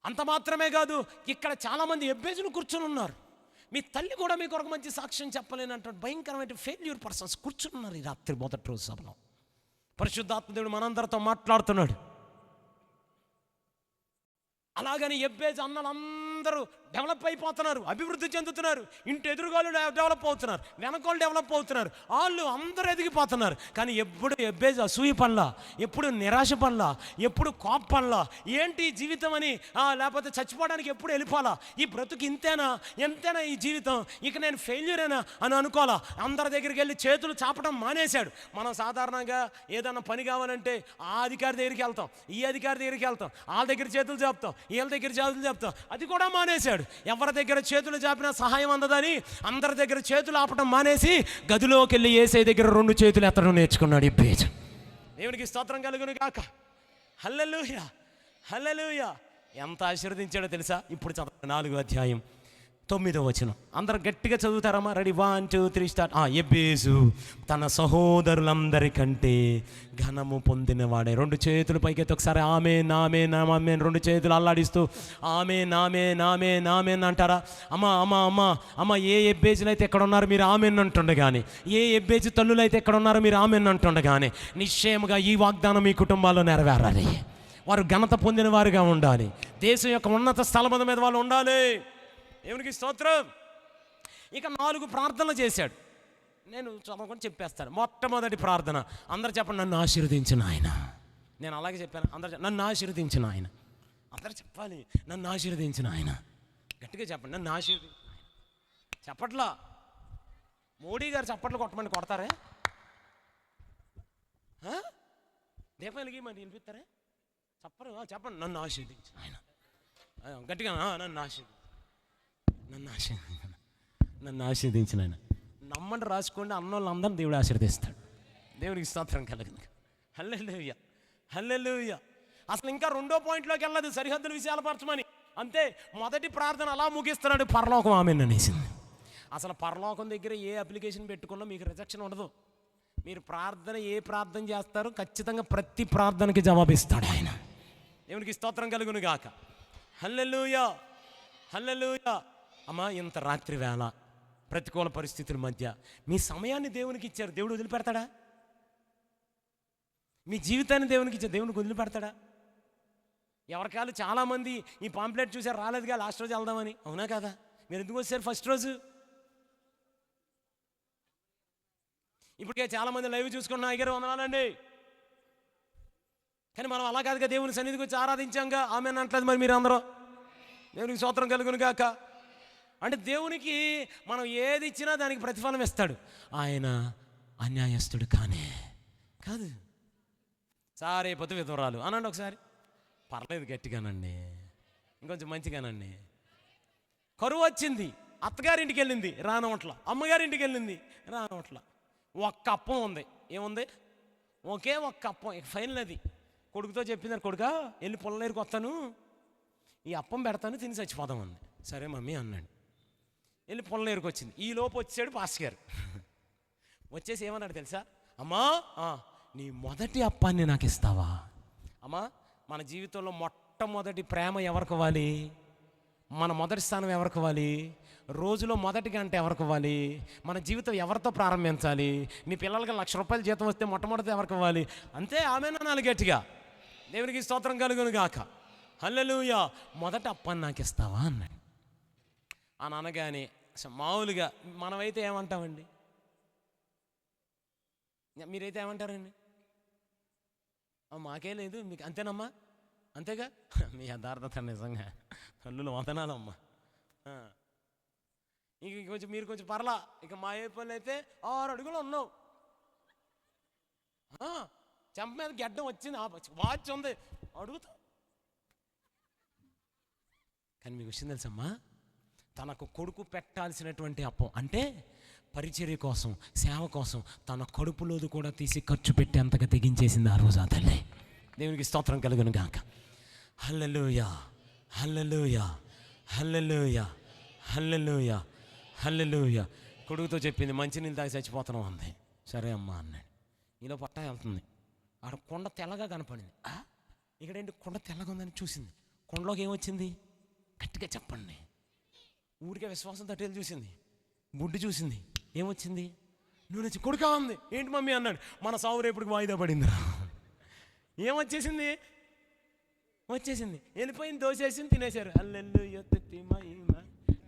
అంత మాత్రమే కాదు, ఇక్కడ చాలామంది ఎబ్బేజులు కూర్చొని ఉన్నారు. మీ తల్లి కూడా మీకు ఒక మంచి సాక్ష్యం చెప్పలేనంటే భయంకరమైన ఫెయిల్యూర్ పర్సన్స్ కూర్చుని ఉన్నారు ఈ రాత్రి మొదటి రోజు సభలో. పరిశుద్ధాత్మ దేవుడు మనందరితో మాట్లాడుతున్నాడు. అలాగని ఎబ్బేజు అన్నలందరూ డెవలప్ అయిపోతున్నారు, అభివృద్ధి చెందుతున్నారు. ఇంటి ఎదురుగాళ్ళు డెవలప్ అవుతున్నారు, వెనకోళ్ళు డెవలప్ అవుతున్నారు, వాళ్ళు అందరూ ఎదిగిపోతున్నారు. కానీ ఎప్పుడు ఎబ్బేజు అసూయ పనుల, ఎప్పుడు నిరాశ పనుల, ఎప్పుడు కోప పనుల, ఏంటి జీవితం అని, లేకపోతే చచ్చిపోవడానికి ఎప్పుడు వెళ్ళిపోవాలా, ఈ బ్రతుకు ఇంతేనా, ఎంతేనా ఈ జీవితం, ఇక నేను ఫెయిల్యూరేనా అని అనుకోవాలా. అందరి దగ్గరికి వెళ్ళి చేతులు చాపడం మానేశాడు. మనం సాధారణంగా ఏదన్నా పని కావాలంటే ఆ అధికారి దగ్గరికి వెళ్తాం, ఈ అధికారి దగ్గరికి వెళ్తాం, వాళ్ళ దగ్గర చేతులు చాపుతాం, వీళ్ళ దగ్గర చేతులు చాపుతాం. అది కూడా మానేశాడు. ఎవరి దగ్గర చేతులు చాపినా సహాయం అందదని అందరి దగ్గర చేతులు ఆపటం మానేసి గదిలోకి వెళ్ళి యేసయ్య దగ్గర 2 చేతులు ఎత్తడం నేర్చుకున్నాడు ఎబ్బేజు. దేవునికి స్తోత్రం కలుగును గాక. హల్లెలూయా, హల్లెలూయా. ఎంత ఆశీర్వదించాడో తెలుసా? ఇప్పుడు చదవండి 4వ అధ్యాయం 9వ వచనం. అందరు గట్టిగా చదువుతారమ్మా? Ready, 1 2 3 start. ఎబ్బేజు తన సహోదరులందరికంటే ఘనము పొందినవాడే. 2 చేతులు పైకెత్తి ఒకసారి ఆమేన్, ఆమేన్, ఆమేన్. 2 చేతులు అల్లాడిస్తూ ఆమేన్, ఆమేన్, ఆమేన్, ఆమేన్ అంటారా? అమ్మ ఏ ఎబ్బేజులు అయితే ఎక్కడ ఉన్నారు మీరు ఆమేన్ అంటుండే కానీ, ఏ ఎబ్బేజు తల్లులు అయితే ఎక్కడ ఉన్నారో మీరు ఆమేన్ అంటుండే కానీ, నిశ్చయముగా ఈ వాగ్దానం మీ కుటుంబాల్లో నెరవేరాలి. వారు ఘనత పొందిన వారుగా ఉండాలి. దేశం యొక్క ఉన్నత స్థలముల మీద వాళ్ళు ఉండాలి. దేవునికి స్తోత్రం. ఇక 4 ప్రార్థనలు చేశాడు. నేను చదవకుండా చెప్పేస్తాను. మొట్టమొదటి ప్రార్థన, అందరు చెప్పండి, నన్ను ఆశీర్వదించిన ఆయన. నేను అలాగే చెప్పాను, అందరు నన్ను ఆశీర్వదించిన ఆయన. అందరు చెప్పాలి, నన్ను ఆశీర్వదించిన ఆయన. గట్టిగా చెప్పండి, నన్ను ఆశీర్వదించిన ఆయన. చెప్పట్లా మోడీ గారు చప్పట్లు కొట్టమని కొడతారే? దీపాలకి మరి వినిపిస్తారే? చెప్పరు. చెప్పండి, నన్ను ఆశీర్వదించిన ఆయన. గట్టిగా నన్ను ఆశీర్వదించిన, నన్ను ఆశీర్వదించిన ఆయన. నమ్మండి, రాసుకోండి, అన్నోళ్ళందరినీ దేవుడు ఆశీర్వదిస్తాడు. దేవునికి స్తోత్రం కలుగును. హల్లెలూయా, హల్లెలూయా. అసలు ఇంకా 2వ పాయింట్లోకి వెళ్ళదు, సరిహద్దులు విశాలపరచమని. అంతే, మొదటి ప్రార్థన అలా ముగిస్తున్నాడు, పరలోకం ఆమేన్ అనేసింది. అసలు పరలోకం దగ్గర ఏ అప్లికేషన్ పెట్టుకున్నా మీకు రిజెక్షన్ ఉండదు. మీరు ఏ ప్రార్థన చేస్తారో ఖచ్చితంగా ప్రతి ప్రార్థనకి జవాబిస్తాడు ఆయన. దేవునికి స్తోత్రం కలుగును గాక. హల్లెలూయా, హల్లెలూయా. అమ్మా, ఇంత రాత్రి వేళ ప్రతికూల పరిస్థితుల మధ్య మీ సమయాన్ని దేవునికి ఇచ్చారు. దేవుడు వదిలిపెడతాడా? మీ జీవితాన్ని దేవునికి ఇచ్చారు, దేవునికి వదిలిపెడతాడా? ఎవరికాలు చాలామంది ఈ పాంప్లెట్ చూసారు, రాలేదుగా, లాస్ట్ రోజు వెళ్దామని. అవునా కదా? మీరు ఎందుకు వచ్చారు ఫస్ట్ రోజు? ఇప్పటికే చాలామంది లైవ్ చూసుకున్న అయ్యారు, వందనాలండి. కానీ మనం అలా కాదుగా, దేవుని సన్నిధికి వచ్చి ఆరాధించాంగా, ఆమేన్ అంటలేదు మరి మీరు అందరూ. దేవునికి స్తోత్రం కలుగును గాక. అంటే దేవునికి మనం ఏది ఇచ్చినా దానికి ప్రతిఫలం ఇస్తాడు. ఆయన అన్యాయస్తుడు కానే కాదు. సారే పొద్దు విధవరాలు అనండి ఒకసారి. పర్లేదు, గట్టిగానండి, ఇంకొంచెం మంచిగానండి. కరువు వచ్చింది, అత్తగారింటికి వెళ్ళింది, రానవట్ల. అమ్మగారింటికి వెళ్ళింది, రానవట్ల. ఒక్క అప్పం ఉంది. ఏముంది? ఒకే ఒక్క అప్పం. ఫైనల్ అది. కొడుకుతో చెప్పిందని, కొడుకా వెళ్ళి పొలంలోకి వస్తాను, ఈ అప్పం పెడతాను, తిని చచ్చిపోదాం అంది. సరే మమ్మీ అన్నాడు. వెళ్ళి పొలంలోకి వచ్చింది. ఈ లోపు వచ్చాడు పాస్టర్ గారు. వచ్చేసి ఏమన్నాడు తెలుసా? అమ్మా, నీ మొదటి అప్పాన్ని నాకు ఇస్తావా? అమ్మా, మన జీవితంలో మొట్టమొదటి ప్రేమ ఎవరికి ఇవ్వాలి? మన మొదటి స్థానం ఎవరికి ఇవ్వాలి? రోజులో మొదటి గంట ఎవరికి ఇవ్వాలి? మన జీవితం ఎవరితో ప్రారంభించాలి? మీ పిల్లలకి ₹1,00,000 జీతం వస్తే మొట్టమొదటి ఎవరికి ఇవ్వాలి? అంతే. ఆమేననాలి గట్టిగా. దేవునికి స్తోత్రం కలుగును గాక. హల్లెలూయా. మొదట అప్పని నాకు ఇస్తావా అన్నాడు. అని అనగానే మామూలుగా మనమైతే ఏమంటామండి? మీరైతే ఏమంటారండి? మాకే లేదు, మీకు అంతేనమ్మా, అంతేగా. మీ యథార్థత నిజంగా తల్లులు వందనాలమ్మా. ఇంక కొంచెం మీరు కొంచెం పర్లా. ఇక మా ఏ పనులు అయితే 6 అడుగులు ఉన్నావు, చెంప మీద గడ్డం వచ్చింది, వాచ్ ఉంది, అడుగుతా. కానీ మీకు విషయం తెలుసమ్మా, తనకు కొడుకు పెట్టాల్సినటువంటి అప్పం అంటే పరిచర్య కోసం, సేవ కోసం తన కడుపులోది కూడా తీసి ఖర్చు పెట్టేంతగా తెగించేసింది ఆ రోజు ఆ తల్లి. దేవునికి స్తోత్రం కలుగును గాక. హల్లెలూయా, హల్లెలూయా, హల్లెలూయా, హల్లెలూయా, హల్లెలూయా. కొడుకుతో చెప్పింది, మంచినీళ్ళు తాగి చచ్చిపోతున్నాం అంది. సరే అమ్మా అన్నాడు. ఈలో పట్టా వెళ్తుంది. ఆడ కొండ తెల్లగా కనపడింది. ఇక్కడేంటి కొండ తెల్లగా ఉందని చూసింది. కొండలోకి ఏమొచ్చింది? గట్టిగా చెప్పండి. ఊరికే విశ్వాసం తట్టేది చూసింది. గుడ్డు చూసింది, ఏమొచ్చింది? నూనె వచ్చి కొడుకా ఉంది. ఏంటి మమ్మీ అన్నాడు. మన సావు రేపుడికి వాయిదా పడిందిరా. ఏమొచ్చేసింది? వచ్చేసింది, వెళ్ళిపోయింది, దోసేసింది, తినేశారు.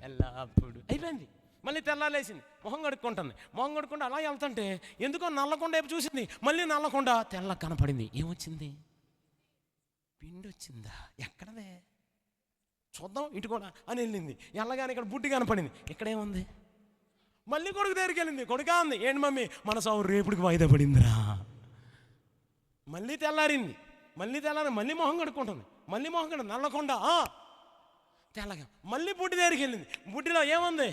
ఎల్లప్పుడు అయిపోయింది. మళ్ళీ తెల్లాలేసింది, మొహం కడుక్కుంటుంది. మొహం కడుక్కుంటే అలా వెళ్తుంటే ఎందుకో నల్లకొండ వైపు చూసింది. మళ్ళీ నల్లకొండ తెల్ల కనపడింది. ఏమొచ్చింది? పిండి వచ్చిందా? ఎక్కడదే చూద్దాం ఇటు కూడా అని వెళ్ళింది. వెళ్ళగానే ఇక్కడ బుడ్డి కనపడింది. ఇక్కడేముంది? మళ్ళీ కొడుకు దగ్గరికి వెళ్ళింది. కొడుకా ఉంది. ఏంటి మమ్మీ? మన సావు రేపుడికి వాయిదా పడిందిరా. మళ్ళీ తెల్లారింది. మళ్ళీ మొహం కడుక్కుంటుంది. మళ్ళీ మొహం కడు నల్లకొండ తెల్లగా. మళ్ళీ బుడ్డి దగ్గరికి వెళ్ళింది. బుడ్డిలో ఏముంది?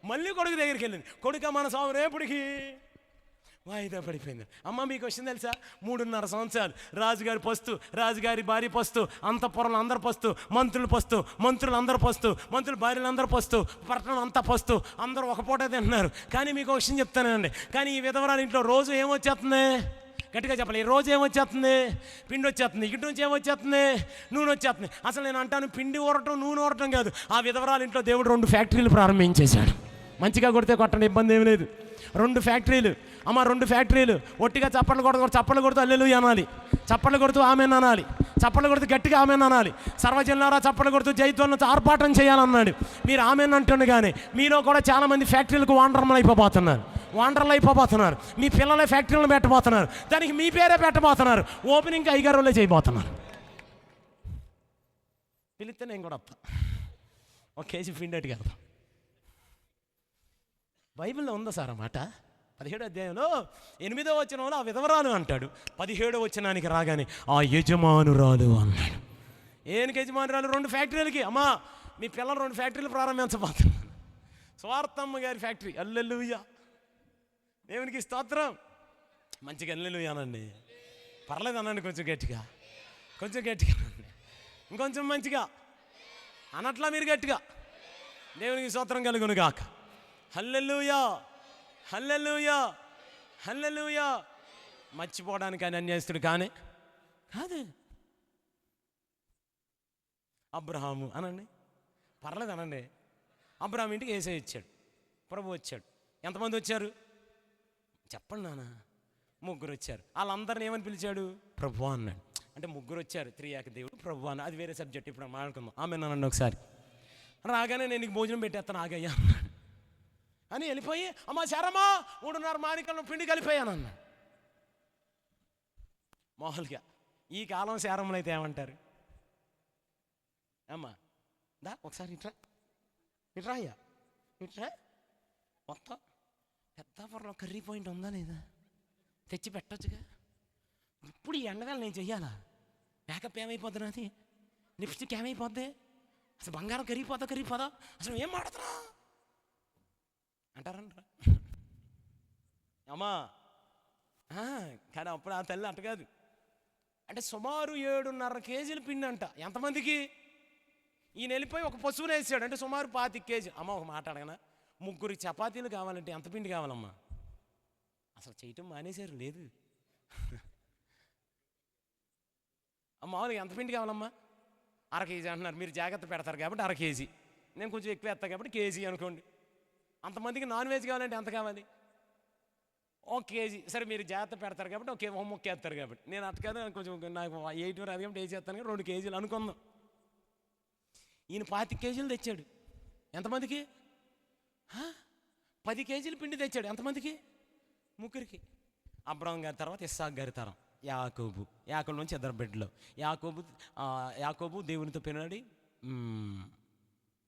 మళ్ళీ కొడుకు దగ్గరికి వెళ్ళింది. కొడుక మన సావు రేపుడికి వాయిదా పడిపోయింది. అమ్మ మీకు వచ్చింది తెలుసా? 3.5 సంవత్సరాలు రాజుగారి పస్తు, రాజుగారి భార్య పస్తు, అంతఃపురంలో అందరు పస్తు, మంత్రులు పస్తు, మంత్రులు అందరు పస్తు, మంత్రులు భార్యలు అందరు పస్తు, పట్టణం అంతా పస్తు, అందరూ ఒక పూట తింటున్నారు. కానీ మీకు ఒక విషయం చెప్తానండి, కానీ ఈ విధవరాలు ఇంట్లో రోజు ఏమొచ్చేస్తుంది? గట్టిగా చెప్పాలి. ఈ రోజు ఏమొచ్చేస్తుంది? పిండి వచ్చేస్తుంది. ఇటు నుంచి ఏమొచ్చేస్తుంది? నూనె వచ్చేస్తుంది. అసలు నేను అంటాను, పిండి ఊరటం నూనె ఊరటం కాదు. ఆ విధవరాలు ఇంట్లో దేవుడు 2 ఫ్యాక్టరీలు ప్రారంభించేశాడు. మంచిగా కొడితే కొట్టండి, ఇబ్బంది ఏమి లేదు. 2 ఫ్యాక్టరీలు అమ్మ, 2 ఫ్యాక్టరీలు. ఒట్టిగా చప్పట్లు కొడుతూ హల్లెలూయా అనాలి, చప్పట్లు కొడుతూ ఆమేన్ అనాలి, చప్పట్లు కొడుతూ గట్టిగా ఆమేన్ అనాలి. సర్వజనులారా చప్పట్లు కొడుతూ జైత్వంతో ఆర్పాటం చేయాలన్నాడు. మీరు ఆమేన్ అంటుండే కానీ మీలో కూడా చాలామంది ఫ్యాక్టరీలకు వాండర్లు అయిపోబోతున్నారు. మీ పిల్లలే ఫ్యాక్టరీలను పెట్టబోతున్నారు. దానికి మీ పేరే పెట్టబోతున్నారు. ఓపెనింగ్ అయ్యగారులే చేయబోతున్నారు. పిలిస్తే నేను కూడా వస్తా, 1 కేజీ పిండి అడిగారు. బైబిల్లో ఉందా సార్ అన్నమాట? 17వ అధ్యాయంలో 8వ వచనంలో ఆ విధవరాలు అంటాడు. 17వ వచనానికి రాగానే ఆ యజమానురాలు అన్నాడు. ఏనికి యజమానురాలు? 2 ఫ్యాక్టరీలకి. అమ్మా మీ పిల్లలు 2 ఫ్యాక్టరీలు ప్రారంభించబోతున్నారు. స్వార్థమ్మ గారి ఫ్యాక్టరీ. హల్లెలూయా, దేవునికి స్తోత్రం. మంచిగా హల్లెలూయా అనండి. పర్లేదు అనండి, కొంచెం గట్టిగా అనండి, ఇంకొంచెం మంచిగా అనట్లా మీరు గట్టిగా. దేవునికి స్తోత్రం కలుగును గాక. హల్లెలూయా, హల్లెలూయా, హల్లెలూయా. మర్చిపోవడానికి ఆయన అన్యాయస్తుడు కాదు. అబ్రహాము అనండి, పర్లేదు అనండి. అబ్రహాం ఇంటికి యేసయ్య వచ్చాడు, ప్రభు వచ్చాడు. ఎంతమంది వచ్చారు చెప్పండి నాన్న? 3 వచ్చారు. వాళ్ళందరిని ఏమని పిలిచాడు? ప్రభు అన్నాడు. అంటే 3 వచ్చారు, త్రియాక దేవుడు ప్రభు అన్న. అది వేరే సబ్జెక్ట్, ఇప్పుడు మాట్లాడుకుందాం. ఆమేనండి. ఒకసారి రాగానే నేను నీకు భోజనం పెట్టేస్తాను ఆగయ్యా అన్నాడు. అని వెళ్ళిపోయి అమ్మ శారమ్మా 3.5 మానికలను పిండి కలిపోయాను అన్నాడు. మామూలుగా ఈ కాలం శారమ్మలు అయితే ఏమంటారు? అమ్మా దా ఒకసారి ఇట్రా అయ్యా, ఇట్రా మొత్తం పెద్దాపురంలో కర్రీ పాయింట్ ఉందా లేదా? తెచ్చి పెట్టొచ్చుగా. ఇప్పుడు ఈ ఎండవేళ నేను చెయ్యాలా? మేకప్ ఏమైపోద్ది, నాది లిప్స్టిక్ ఏమైపోద్ది, అసలు బంగారం కరిగిపోదా, అసలు ఏం మాడుతున్నా అంటారంటారా అమ్మా? కానీ అప్పుడు ఆ తల్లి అంట కాదు. అంటే సుమారు 7.5 కేజీల పిండి అంట. ఎంతమందికి? ఈయన వెళ్ళిపోయి ఒక పశువుని వేసాడు, అంటే సుమారు 25 కేజీ. అమ్మ ఒక మాట అడగనా? 3 చపాతీలు కావాలంటే ఎంత పిండి కావాలమ్మా? అసలు చేయటం మానేశారు. లేదు మామూలుగా ఎంత పిండి కావాలమ్మా? 1/2 కేజీ అంటున్నారు. మీరు జాగ్రత్త పెడతారు కాబట్టి 1/2 కేజీ. నేను కొంచెం ఎక్కువ వేస్తాను కాబట్టి కేజీ అనుకోండి. అంతమందికి నాన్ వెజ్ కావాలంటే ఎంత కావాలి? 1 కేజీ. సరే మీరు జాగ్రత్త పెడతారు కాబట్టి ఓకే, 1 ముక్క వేస్తారు కాబట్టి. నేను అట్ట కదా, కొంచెం నాకు 8 రాదు కాబట్టి వేసేస్తాను కాబట్టి 2 కేజీలు అనుకుందాం. ఈయన 25 కేజీలు తెచ్చాడు. ఎంతమందికి? 10 కేజీలు పిండి తెచ్చాడు. ఎంతమందికి? 3కి. అబ్రహాం గారి తర్వాత ఇస్సాకు గారి తరం యాకోబు. యాకోబు నుంచి 2 బిడ్డలు. యాకోబు దేవునితో పినాడి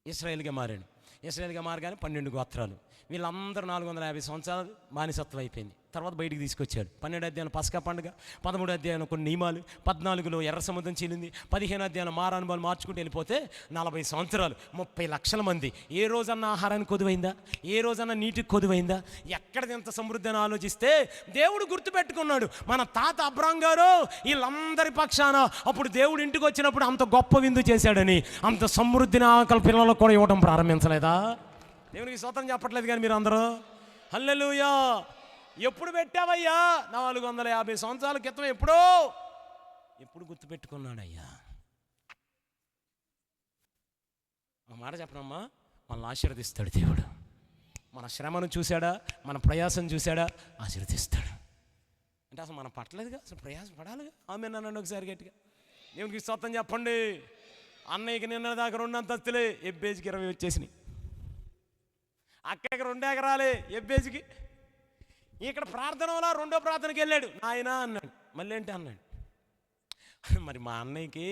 ఇశ్రాయేలుగా మారాడు. ఇశ్రాయేలుగా మారగానే 12 గోత్రాలు. వీళ్ళందరూ 450 సంవత్సరాలు బానిసత్వం అయిపోయింది. తర్వాత బయటికి తీసుకొచ్చాడు. 12 అధ్యాయం పస్కా పండుగ, 13 అధ్యాయం కొన్ని నియమాలు, 14లో ఎర్ర సముద్రం చీలింది, 15 అధ్యాయం మారానుభవాలు మార్చుకుంటూ వెళ్ళిపోతే 40 సంవత్సరాలు 30 లక్షల మంది. ఏ రోజన్నా ఆహారానికి కొదువైందా? ఏ రోజన్నా నీటికి కొదువైందా? ఎక్కడిది ఎంత సమృద్ధి అని ఆలోచిస్తే దేవుడు గుర్తుపెట్టుకున్నాడు. మన తాత అబ్రాం గారు వీళ్ళందరి పక్షాన అప్పుడు దేవుడు ఇంటికి వచ్చినప్పుడు అంత గొప్ప విందు చేశాడని అంత సమృద్ధిని ఆకలి పిల్లలకు కూడా ఇవ్వడం ప్రారంభించలేదా? దేవునికి స్తోత్రం చెప్పట్లేదు కానీ మీరు అందరూ హల్లెలూయా. ఎప్పుడు పెట్టావయ్యా? 450 సంవత్సరాల క్రితం. ఎప్పుడు గుర్తుపెట్టుకున్నాడయ్యా? ఒక మాట చెప్పనమ్మా, మనల్ని ఆశీర్వదిస్తాడు దేవుడు. మన శ్రమను చూశాడా, మన ప్రయాసం చూశాడా, ఆశీర్వదిస్తాడు. అంటే అసలు మనం పట్టలేదుగా, అసలు ప్రయాసం పడాలిగా. ఆమె నన్ను ఒకసారి గట్టిగా దేవునికి స్తోత్రం చెప్పండి. అన్నయ్యకి నిన్న దాకా 2 అంతస్తులే, ఎబ్బేజ్కి 20 వచ్చేసినాయి. అక్కడికి 2 ఎకరాలే ఎబ్బేజ్కి. ఇక్కడ ప్రార్థనలో 2వ ప్రార్థనకి వెళ్ళాడు. నాయనా అన్నాడు. మళ్ళీ ఏంటి అన్నాడు? మరి మా అన్నయ్యకి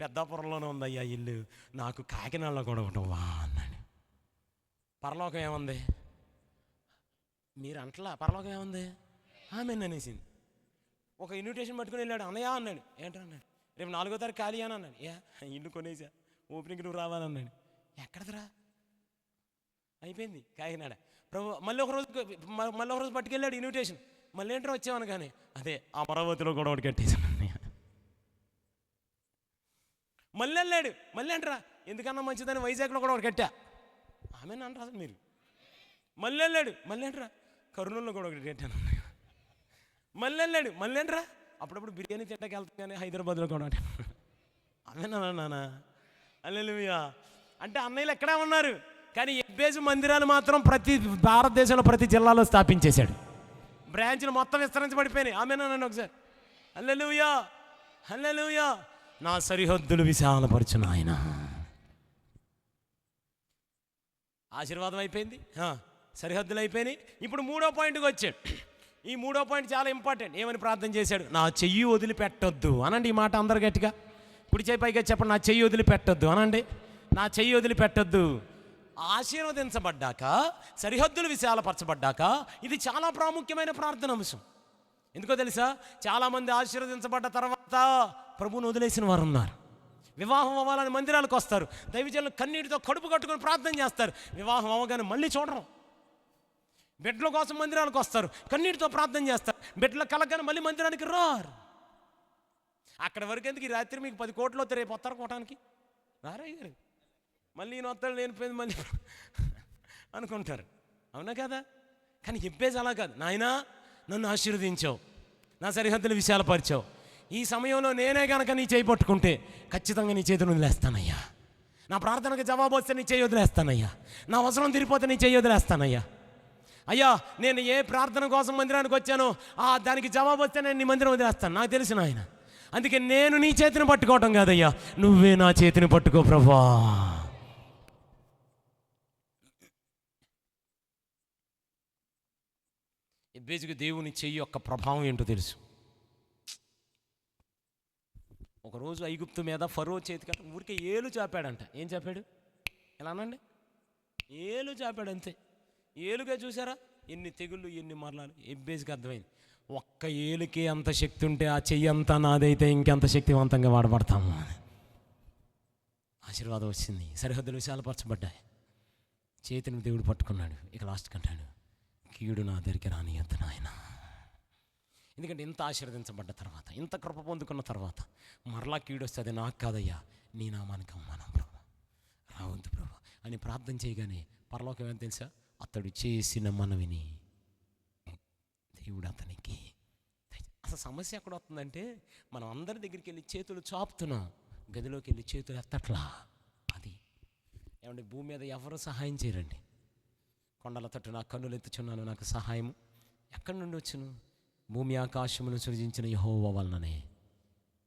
పెద్దాపురంలోనే ఉందయ్యా ఇల్లు, నాకు కాకినాడలో కూడా ఉండవా అన్నాడు. పరలోకం ఏముంది? మీరు అంటలా పరలోకం ఏముంది? ఆమె అనేసింది. ఒక ఇన్విటేషన్ పట్టుకుని వెళ్ళాడు. అన్నయ్య అన్నాడు. ఏంటన్నాడు? రేపు 4వ తారీఖు ఖాళీ అని అన్నాడు. ఇల్లు కొనేసా, ఓపెనింగ్ నువ్వు రావాలన్నాడు. ఎక్కడదిరా? అయిపోయింది కాకినాడ. ప్రభు మళ్ళీ ఒక రోజు పట్టుకెళ్ళాడు ఇన్విటేషన్. మళ్ళీ ఏంటో వచ్చామని కానీ అదే అమరావతిలో కూడా ఒకటి కట్టేశాను. మళ్ళీ వెళ్ళాడు. మళ్ళీ అంటారా ఎందుకన్నా మంచిదని వైజాగ్లో కూడా ఒకటి కట్టా. ఆమె అంటారా అసలు మీరు? మళ్ళీ వెళ్ళాడు. మళ్ళీ అంటారా కర్నూలులో కూడా ఒకటి కట్టాను. మళ్ళీ వెళ్ళాడు. మళ్ళీ అంటారా అప్పుడప్పుడు బిర్యానీ తింటాకి వెళ్తాం కానీ హైదరాబాద్లో కూడా ఆమె నాన్న హల్లెలూయా. అంటే అన్నయ్యలు ఎక్కడా ఉన్నారు కానీ ఎబ్బేజు మందిరాలు మాత్రం ప్రతి భారతదేశంలో ప్రతి జిల్లాలో స్థాపించేశాడు. బ్రాంచ్లు మొత్తం విస్తరించబడిపోయినాయి. ఆమేననండి ఒకసారి హల్లెలూయా హల్లెలూయా. నా సరిహద్దులు విశాలపరచును ఆయన. ఆశీర్వాదం అయిపోయింది, సరిహద్దులు అయిపోయినాయి. ఇప్పుడు 3వ పాయింట్కి వచ్చాడు. ఈ 3వ పాయింట్ చాలా ఇంపార్టెంట్. ఏమని ప్రార్థన చేశాడు? నా చెయ్యి వదిలిపెట్టొద్దు అనండి. ఈ మాట అందరు గట్టిగా కుడి చేయి పైగా చెప్పండి. నా చెయ్యి వదిలిపెట్టొద్దు అనండి. నా చెయ్యి వదిలిపెట్టొద్దు. ఆశీర్వదించబడ్డాక, సరిహద్దులు విశాలపరచబడ్డాక ఇది చాలా ప్రాముఖ్యమైన ప్రార్థన అంశం. ఎందుకో తెలుసా? చాలామంది ఆశీర్వదించబడ్డ తర్వాత ప్రభువును వదిలేసిన వారు ఉన్నారు. వివాహం అవ్వాలని మందిరాలకు వస్తారు, దైవజనులు కన్నీటితో కడుపు కట్టుకొని ప్రార్థన చేస్తారు. వివాహం అవ్వగానే మళ్ళీ చూడరు. బిడ్డల కోసం మందిరానికి వస్తారు, కన్నీటితో ప్రార్థన చేస్తారు. బిడ్డల కలగానే మళ్ళీ మందిరానికి రారు. అక్కడ వరకు ఎందుకు? ఈ రాత్రి మీకు 10 కోట్లు వస్తే రేపు వస్తారు కోటానికి రారయ్యారు. మళ్ళీ ఈయన వస్తాడు లేనిపోయింది మళ్ళీ అనుకుంటారు. అవునా కదా? కానీ చెప్పేసి అలా కాదు. నాయనా నన్ను ఆశీర్వదించావు, నా సరిహద్దులు విశాలపరిచావు. ఈ సమయంలో నేనే కనుక నీ చేయి పట్టుకుంటే ఖచ్చితంగా నీ చేతులు వదిలేస్తానయ్యా. నా ప్రార్థనకు జవాబు వస్తే నీ చేయి వదిలేస్తానయ్యా. నా అవసరం తిరిగిపోతే నీ చేయి వదిలేస్తానయ్యా. అయ్యా నేను ఏ ప్రార్థన కోసం మందిరానికి వచ్చానో దానికి జవాబు వస్తే నేను నీ మందిరం వదిలేస్తాను. నాకు తెలిసిన ఆయన. అందుకే నేను నీ చేతిని పట్టుకోవటం కాదయ్యా, నువ్వే నా చేతిని పట్టుకో ప్రభువా. ఎబ్బేజుకు దేవుని చెయ్యి యొక్క ప్రభావం ఏంటో తెలుసు. ఒకరోజు ఐగుప్తు మీద ఫరో చేతికి ఊరికే ఏలు చాపాడంట. ఏం చాపాడు? ఎలా అనండి? ఏలు చాపాడు అంతే. ఏలుగా చూసారా ఎన్ని తెగుళ్ళు ఎన్ని మరణాలు. ఎబ్బేజుకి అర్థమైంది, ఒక్క ఏలుకే అంత శక్తి ఉంటే ఆ చెయ్యి అంతా నాదైతే ఇంకెంత శక్తివంతంగా వాడబడతాము అని. ఆశీర్వాదం వచ్చింది, సరిహద్దులు విశాలపరచబడ్డాయి. చేతిని దేవుడు పట్టుకున్నాడు. ఇక లాస్ట్ కంటాడు, కీడు నా దగ్గరికి రానియద్దు నాయన. ఎందుకంటే ఇంత ఆశీర్వదించబడ్డ తర్వాత, ఇంత కృప పొందుకున్న తర్వాత మరలా కీడు వస్తే అది నాకు కాదయ్యా, నీ నామానికి అవమానం ప్రభు, రావద్దు ప్రభు అని ప్రార్థన చేయగానే పరలోకం ఏమని తెలుసా? అతడు చేసిన మనవిని దేవుడు అతనికి. అసలు సమస్య ఎక్కడ వస్తుందంటే మనం అందరి దగ్గరికి వెళ్ళి చేతులు చాపుతున్నాం, గదిలోకి వెళ్ళి చేతులు ఎత్తట్లా. అది ఏమంటే భూమి మీద ఎవరు సహాయం చేయరండి. కొండల తట్టు నా కన్నులు ఎత్తుచున్నాను, నాకు సహాయం ఎక్కడి నుండి వచ్చును? భూమి ఆకాశమును సృజించిన యెహోవా వలననే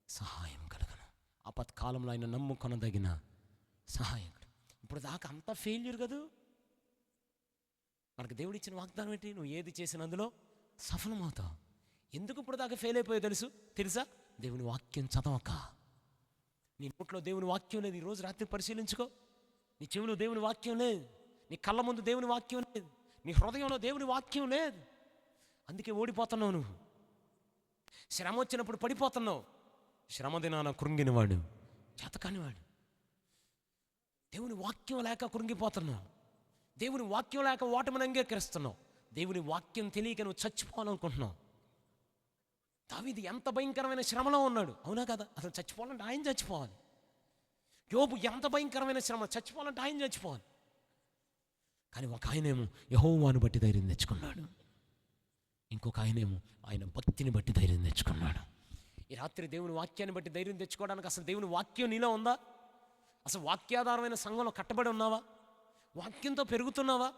సహాయం కలుగును. ఆపత్కాలంలో ఆయన నమ్ముకొనదగిన సహాయకుడు. ఇప్పుడు దాకా అంత ఫెయిల్యూర్ కదూ. మనకు దేవుడు ఇచ్చిన వాగ్దానం ఏంటి? నువ్వు ఏది చేసిన అందులో సఫలమవుతావు. ఎందుకు ఇప్పుడు దాకా ఫెయిల్ అయిపోయావు తెలుసా? దేవుని వాక్యం చదవక. నీ నోట్లో దేవుని వాక్యం లేదు. ఈరోజు రాత్రి పరిశీలించుకో. నీ చెవిలో దేవుని వాక్యం లేదు, నీ కళ్ళ ముందు దేవుని వాక్యం లేదు, నీ హృదయంలో దేవుని వాక్యం లేదు. అందుకే ఓడిపోతున్నావు నువ్వు. శ్రమ వచ్చినప్పుడు పడిపోతున్నావు. శ్రమ దినాన కృంగినవాడు చేతకానివాడు. దేవుని వాక్యం లేక కృంగిపోతున్నావు. దేవుని వాక్యం లేక ఓటమిని అంగీకరిస్తున్నావు. దేవుని వాక్యం తెలియక నువ్వు చచ్చిపోవాలనుకుంటున్నావు. దావీదు ఎంత భయంకరమైన శ్రమలో ఉన్నాడు, అవునా కదా? అసలు చచ్చిపోవాలంటే ఆయన చచ్చిపోవాలి. యోబు ఎంత భయంకరమైన శ్రమ, చచ్చిపోవాలంటే ఆయన చచ్చిపోవాలి. కానీ ఒక ఆయనేమో యెహోవాను బట్టి ధైర్యం తెచ్చుకున్నాడు, ఇంకొక ఆయనేమో ఆయన భక్తిని బట్టి ధైర్యం తెచ్చుకున్నాడు. ఈ రాత్రి దేవుని వాక్యాన్ని బట్టి ధైర్యం తెచ్చుకోవడానికి అసలు దేవుని వాక్యం నీలో ఉందా? అసలు వాక్యాధారమైన సంఘంలో కట్టబడి ఉన్నావా? వాక్యంతో పెరుగుతున్నావా?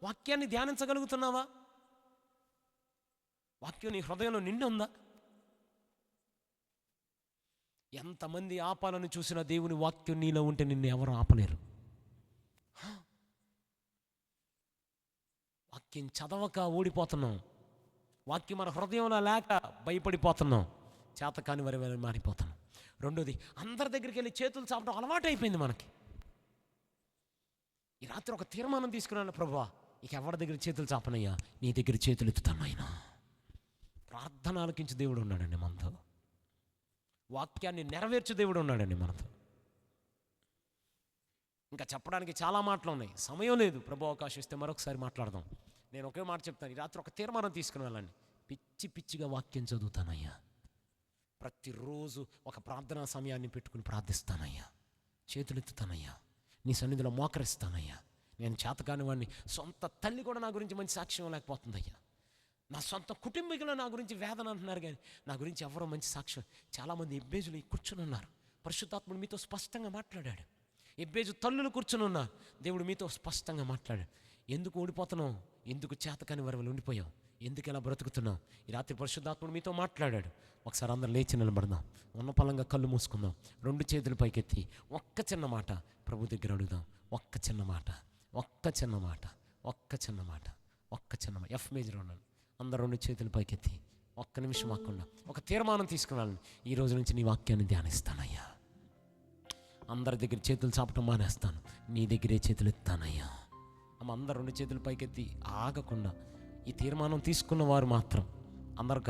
వాక్యాన్ని ధ్యానించగలుగుతున్నావా? వాక్యం నీ హృదయంలో నిండి ఉందా? ఎంతమంది ఆపాలని చూసినా దేవుని వాక్యం నీలో ఉంటే నిన్ను ఎవరు ఆపలేరు. వాక్యం చదవక ఓడిపోతున్నాం. వాక్యం మన హృదయంలో లేక భయపడిపోతున్నాం. చేతకాని వరి మారిపోతున్నాం. రెండోది, అందరి దగ్గరికి వెళ్ళి చేతులు చాపడం అలవాటు అయిపోయింది మనకి. ఈ రాత్రి ఒక తీర్మానం తీసుకున్నాను, ప్రభువా ఇక ఎవరి దగ్గర చేతులు చాపనయ్యా, నీ దగ్గర చేతులు ఎత్తుతానయ్యా. ప్రార్థన ఆలకించే దేవుడు ఉన్నాడండి మనతో. వాక్యాన్ని నెరవేర్చే దేవుడు ఉన్నాడండి మనతో. ఇంకా చెప్పడానికి చాలా మాటలు ఉన్నాయి, సమయం లేదు. ప్రభు అవకాశం ఇస్తే మరొకసారి మాట్లాడదాం. నేను ఒకే మాట చెప్తాను. ఈ రాత్రి ఒక తీర్మానం తీసుకుని వెళ్ళండి. పిచ్చిగా వాక్యం చదువుతానయ్యా. ప్రతిరోజు ఒక ప్రార్థనా సమయాన్ని పెట్టుకుని ప్రార్థిస్తానయ్యా. చేతులెత్తుతానయ్యా, నీ సన్నిధిలో మోకరిస్తానయ్యా. నేను చేతకాని వాడిని. సొంత తల్లి కూడా నా గురించి మంచి సాక్ష్యం లేకపోతుందయ్యా. నా సొంత కుటుంబీకులు నా గురించి వేదన అంటున్నారు, కానీ నా గురించి ఎవరో మంచి సాక్ష్యం. చాలామంది ఎబ్బేజులు కూర్చుని ఉన్నారు. పరిశుద్ధాత్ముడు మీతో స్పష్టంగా మాట్లాడాడు. ఎబ్బేజు తల్లులు కూర్చుని ఉన్నారు. దేవుడు మీతో స్పష్టంగా మాట్లాడాడు. ఎందుకు ఓడిపోతున్నావు? ఎందుకు చేతకాని వరవలు ఉండిపోయావు? ఎందుకు ఎలా బ్రతుకుతున్నావు? ఈ రాత్రి పరిశుద్ధాత్ముడు మీతో మాట్లాడాడు. ఒకసారి అందరు లేచి నిలబడదాం. ఉన్న పలంగా కళ్ళు మూసుకుందాం. రెండు చేతులు పైకెత్తి ఒక్క చిన్న మాట ప్రభు దగ్గర అడుగుదాం. ఒక్క చిన్న మాట, ఒక్క చిన్న మాట, ఒక్క చిన్న మాట, ఒక్క చిన్న మాట. ఎఫ్ మేజర్ ఉన్నాను. అందరు రెండు చేతులు పైకెత్తి ఒక్క నిమిషం ఆకుండా ఒక తీర్మానం తీసుకున్నాను. ఈ రోజు నుంచి నీ వాక్యాన్ని ధ్యానిస్తానయ్యా. అందరి దగ్గర చేతులు చాపటం మానేస్తాను, నీ దగ్గరే చేతులు ఎత్తానయ్యా. అమ్మ అందరు రెండు చేతులు పైకెత్తి ఆగకుండా. ఈ తీర్మానం తీసుకున్న వారు మాత్రం, అందరు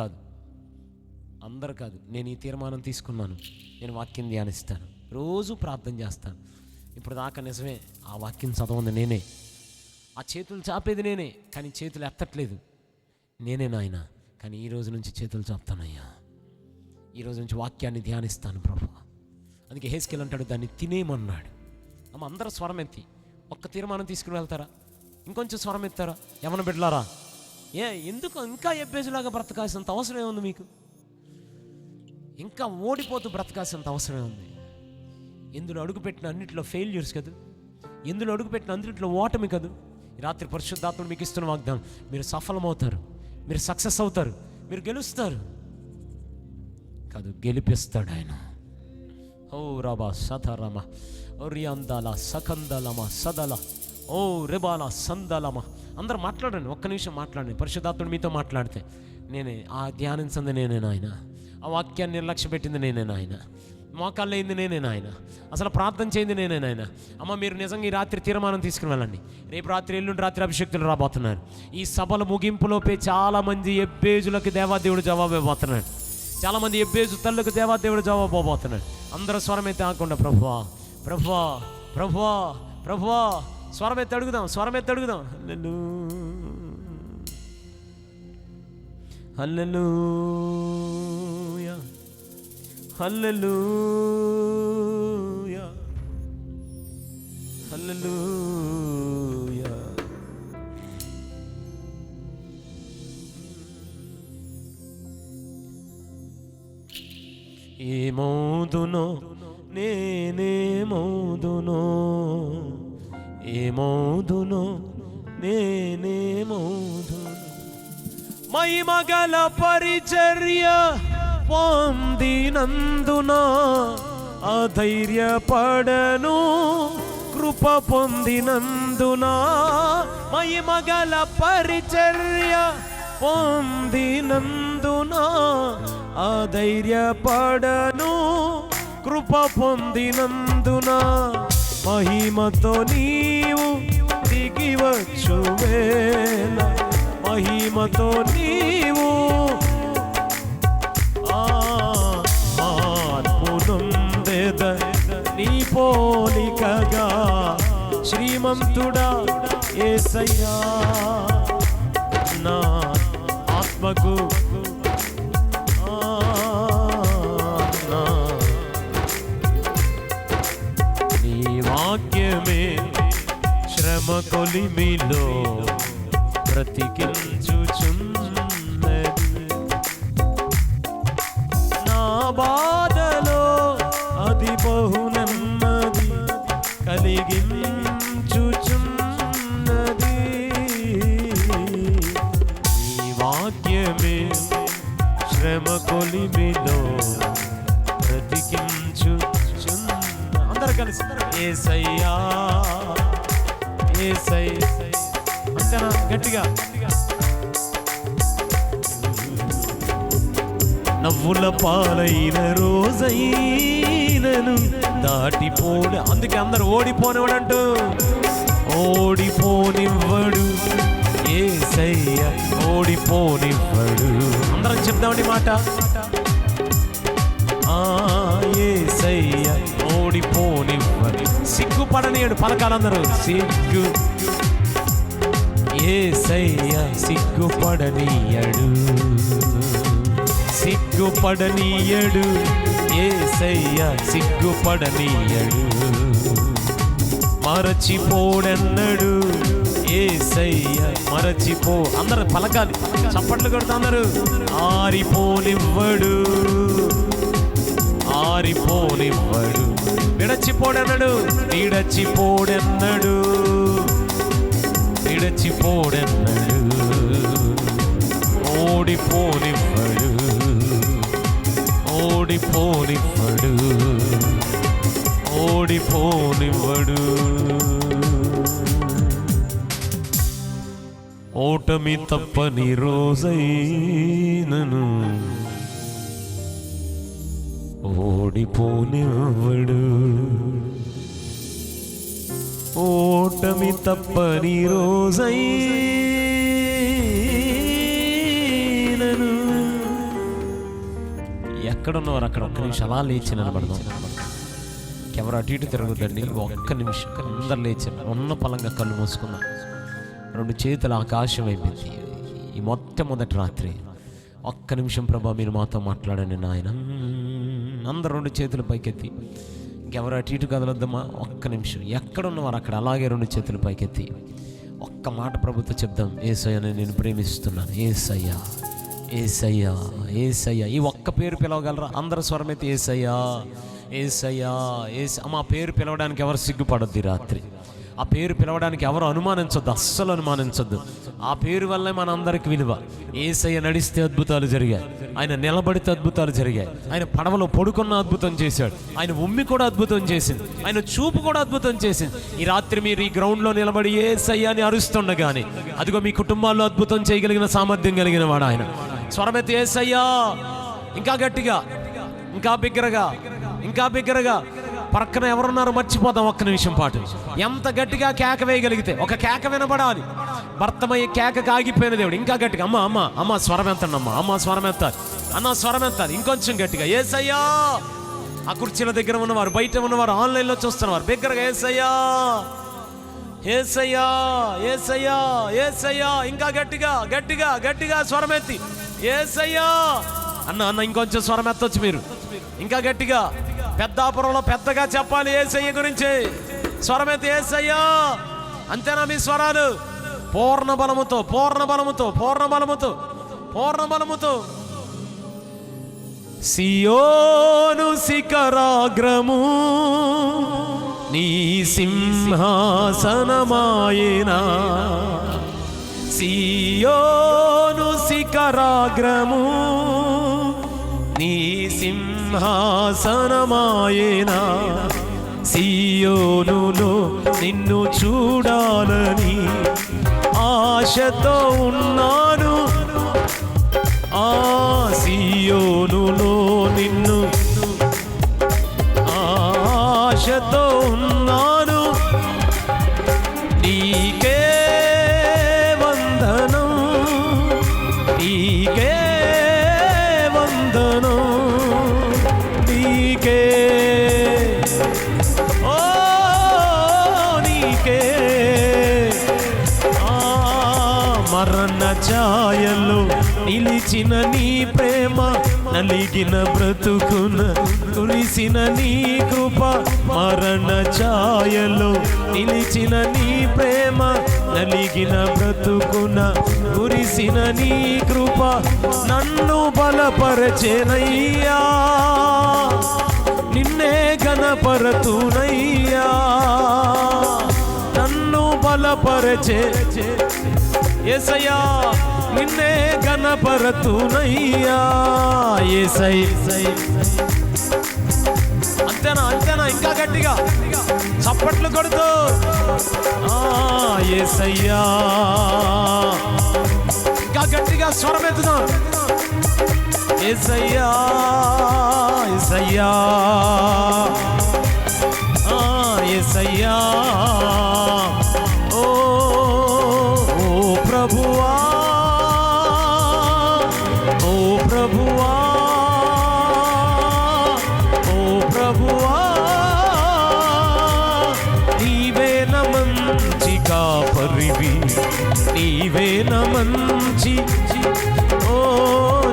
కాదు, నేను ఈ తీర్మానం తీసుకున్నాను. నేను వాక్యం ధ్యానిస్తాను, రోజు ప్రార్థన చేస్తాను. ఇప్పుడు దాకా నిజమే, ఆ వాక్యం చదవంది నేనే, ఆ చేతులు చాపేది నేనే, కానీ చేతులు ఎత్తట్లేదు నేనే నాయన. కానీ ఈ రోజు నుంచి చేతులు చాపుతానయ్యా. ఈ రోజు నుంచి వాక్యాన్ని ధ్యానిస్తాను ప్రభు. అందుకే హెస్కేల్ అంటాడు, దాన్ని తినేమన్నాడు. అమ్మ అందరూ స్వరం ఎత్తి ఒక్క తీర్మానం తీసుకుని వెళ్తారా? ఇంకొంచెం స్వరం ఎత్తారా? యవన బిడ్డలారా, ఎందుకు ఇంకా ఎబ్బేజులాగా బ్రతకాల్సినంత అవసరమే ఉంది మీకు? ఇంకా ఓడిపోతూ బ్రతకాల్సినంత అవసరమే ఉంది. ఎందులో అడుగుపెట్టిన అన్నింటిలో ఫెయిల్యూర్స్ కదా, ఎందులో అడుగుపెట్టిన అన్నింటిలో ఓటమి కదా. రాత్రి పరిశుద్ధాత్ముడు మీకు ఇస్తున్న వాగ్దానం, మీరు సఫలమవుతారు, మీరు సక్సెస్ అవుతారు, మీరు గెలుస్తారు కాదు, గెలిపిస్తాడు ఆయన. ఓ రబా సతరమ ఓ రియాందాల సకందలమ సదల ఓ రెబాల సందలమ. అందరూ మాట్లాడండి, ఒక్క నిమిషం మాట్లాడండి. పరిశుద్ధాత్ముడు మీతో మాట్లాడితే నేనే ఆ ధ్యానించింది నేనే నాయన, ఆ వాక్యాన్ని నిర్లక్ష్య పెట్టింది నేనే నాయన, మోకాళ్ళు అయింది నేనే నాయన, అసలు ప్రార్థన చేయింది నేనే నాయన. అమ్మ మీరు నిజంగా ఈ రాత్రి తీర్మానం తీసుకుని వెళ్ళండి. రేపు రాత్రి ఎల్లుండి రాత్రి అభిషేక్తులు రాబోతున్నారు. ఈ సభల ముగింపులోపే చాలామంది ఎబ్బేజులకు దేవాదేవుడు జవాబు ఇవ్వబోతున్నాడు. చాలామంది ఎబ్బేజు తల్లుకు దేవాదేవుడు జవాబు ఇవ్వబోతున్నాడు. అందరూ స్వరమైతే ఆకుండా ప్రభువా ప్రభువా ప్రభువా ప్రభువా స్వరమెత్తి అడుగుదాం, స్వరమెత్తి అడుగుదాం. హల్లెలూయా హల్లెలూయా హల్లెలూయా. ఏమౌదునో నేనేమౌదునో ఏమోదునో నేనేమోదును. మహిమగల పరిచర్య పొందినందున అధైర్యపడను, కృప పొందినందున. మహిమగల పరిచర్య పొందినందున అధైర్యపడను, కృప పొందినందున. మహిమతో నీవు దిగివచ్చు వేళ, మహిమతో నీవు మార్పునొందెద నీ పోలికగా. శ్రీమంతుడా యేసయ్యా, నా ఆత్మకు నీ వాక్యమే శ్రమ కొలిమిలో బ్రతికించుచున్నది. నా బాధలో అది బహునమ్మది కలిగించుచున్నది. నీ వాక్యమే శ్రమ కొలిమిలో బ్రతికించుచున్నది. అందరు కలిసి యేసయ్యా యేసయ్యా అంతేనా? గట్టిగా. నవ్వుల పాలైన రోజైనను దాటిపోని, అందుకే అందరు ఓడిపోనివాడంటూ, ఓడిపోనివ్వడు యేసయ్య, ఓడిపోనివ్వడు. అందరం చెప్దామండి మాట. యేసయ్య ఓడిపోనివ్వడు, సిగ్గుపడనీయడు. పలకాలందరూ సిగ్గు. యేసయ్య సిగ్గుపడనీయడు, సిగ్గుపడనీయడు. యేసయ్య సిగ్గుపడనీయడు. మరచిపోడన్నడు యేసయ్య, మరచిపో. అందరూ పలకాలి, చప్పట్లు కొడుతూ అందరూ. ఆరిపోనివ్వడు, ఆరిపోనివ్వడు. విడచిపోడన్నడు, విడచిపోడన్నడు, విడచిపోడన్నడు. ఓడిపోనివ్వడు, ఓడిపోనివ్వడు, ఓడిపోనివ్వడు. ఓటమి తప్పని రోజైనను ఓడిపోనివ్వడు, ఓటమి తప్పని రోజైనను. ఎక్కడున్నవారు అక్కడ ఒక్క నిమిషం అలా లేచి నిలబడదాం. ఎవరు అటు ఇటు తిరగద్దండి, ఒక్క నిమిషం అందరు లేచి ఉన్న పలంగా కళ్ళు మూసుకుందాం. రెండు చేతులు ఆకాశం అయిపోయింది. ఈ మొట్టమొదటి రాత్రి ఒక్క నిమిషం ప్రభా మీరు మాతో మాట్లాడండి నాయన. అందరు రెండు చేతులు పైకెత్తి, ఇంకెవరు అటు ఇటు కదలొద్దమ్మా. ఒక్క నిమిషం ఎక్కడున్నవారు అక్కడ అలాగే రెండు చేతులు పైకెత్తి ఒక్క మాట ప్రభుతో చెప్దాం. యేసయ్యని నేను ప్రేమిస్తున్నాను. యేసయ్యా యేసయ్యా యేసయ్యా. ఈ ఒక్క పేరు పిలవగలరా? అందరూ స్వరమైతే యేసయ్యా యేసయ్యా యేస. మా పేరు పిలవడానికి ఎవరు సిగ్గుపడొద్దు ఈ రాత్రి. ఆ పేరు పిలవడానికి ఎవరు అనుమానించొద్దు, అస్సలు అనుమానించొద్దు. ఆ పేరు వల్లే మన అందరికి విలువ. యేసయ్య నడిస్తే అద్భుతాలు జరిగాయి, ఆయన నిలబడితే అద్భుతాలు జరిగాయి, ఆయన పడవలో పడుకున్న అద్భుతం చేశాడు, ఆయన ఉమ్మి కూడా అద్భుతం చేసింది, ఆయన చూపు కూడా అద్భుతం చేసింది. ఈ రాత్రి మీరు ఈ గ్రౌండ్లో నిలబడి యేసయ్య అని అరుస్తుండగానే అదిగో మీ కుటుంబాల్లో అద్భుతం చేయగలిగిన సామర్థ్యం కలిగిన వాడు ఆయన. స్వరమెత్తి యేసయ్యా. ఇంకా గట్టిగా, ఇంకా బిగ్గరగా, ఇంకా బిగ్గరగా. పక్కన ఎవరున్నారు మర్చిపోతాం ఒక్క నిమిషం పాటు. ఎంత గట్టిగా కేక వేయగలిగితే, ఒక కేక వినబడాలి. భర్తమయ్యే కేకకు ఆగిపోయిన దేవుడు. ఇంకా గట్టిగా అమ్మ అమ్మ అమ్మ స్వరం ఎత్తండి, అమ్మ అమ్మ స్వరం ఎత్తాలి, అన్న స్వరం ఎత్తాలి. ఇంకొంచెం గట్టిగా యేసయ్యా. ఆ కుర్చీల దగ్గర ఉన్నవారు, బయట ఉన్నవారు, ఆన్లైన్లో చూస్తున్నవారు బిగ్గరగా యేసయ్యా యేసయ్యా యేసయ్యా యేసయ్యా. ఇంకా గట్టిగా గట్టిగా గట్టిగా స్వరమెత్తి యేసయ్యా అన్న అన్న. ఇంకొంచెం స్వరం ఎత్తొచ్చు మీరు. ఇంకా గట్టిగా పెద్దాపురంలో పెద్దగా చెప్పాలి యేసయ్య గురించి. స్వరమెత్తి యేసయ్యా. అంతేనా మీ స్వరాలు? పూర్ణ బలముతో పూర్ణ బలముతో పూర్ణ బలముతో పూర్ణ బలముతో. సియోను శిఖరాగ్రము నీ సింహాసనమాయేనా సియోను శిఖరాగ్రము నీ సింహాసనమాయేనా సియోనులో నిన్ను చూడాలని ఆశతో ఉన్నాను ఆ సియోనులో నిన్ను ఆశతో ఉన్నాను నీకే వందనం నీకే వందనం నీకే ఓ నీకే మరణ ఛాయలో నిలిచిన నీ ప్రేమ నలిగిన బ్రతుకున కురిసిన నీ కృప మరణ ఛాయలో నిలిచిన నీ ప్రేమ నలిగిన బ్రతుకున కురిసిన నీ కృప నన్ను బలపరచెనయ్యా నిన్నే గణపరతునయ్యా నన్ను బలపరచే యేసయ్యా నిన్నే గణపరతునయ్యా యేసై అంతేనా అంతేనా ఇంకా గట్టిగా చప్పట్లు కొడుతూ యేసయ్యా ఇంకా గట్టిగా స్వరమెత్తుదాం యేసయ్యా యేసయ్యా యేసయ్యా ఓ ప్రభువా ఓ ప్రభువా ఓ ప్రభువా నీవే న మంచి కాపరివి నీవే న మంచి ఓ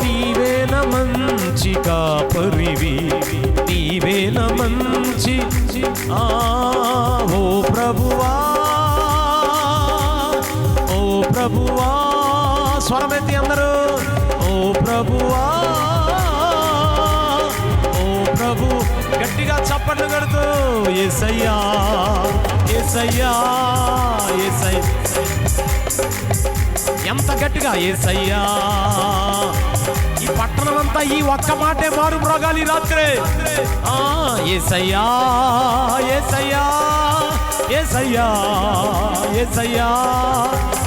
నీవే న మంచి కాపరివి నీవే న మంచి ఓ ప్రభువా ఓ ప్రభువా స్వరమెత్తి అందరూ ఓ ప్రభువా ఓ ప్రభు గట్టిగా చప్పట్లు కొడుతూ యేసయ్యా యేసయ్యా యేసయ్యా ఎంత గట్టిగా యేసయ్యా ఈ పట్టణం అంతా ఈ ఒక్క మాటే మారు మ్రోగాలి రాత్రి యేసయ్యా యేసయ్యా యేసయ్యా యేసయ్యా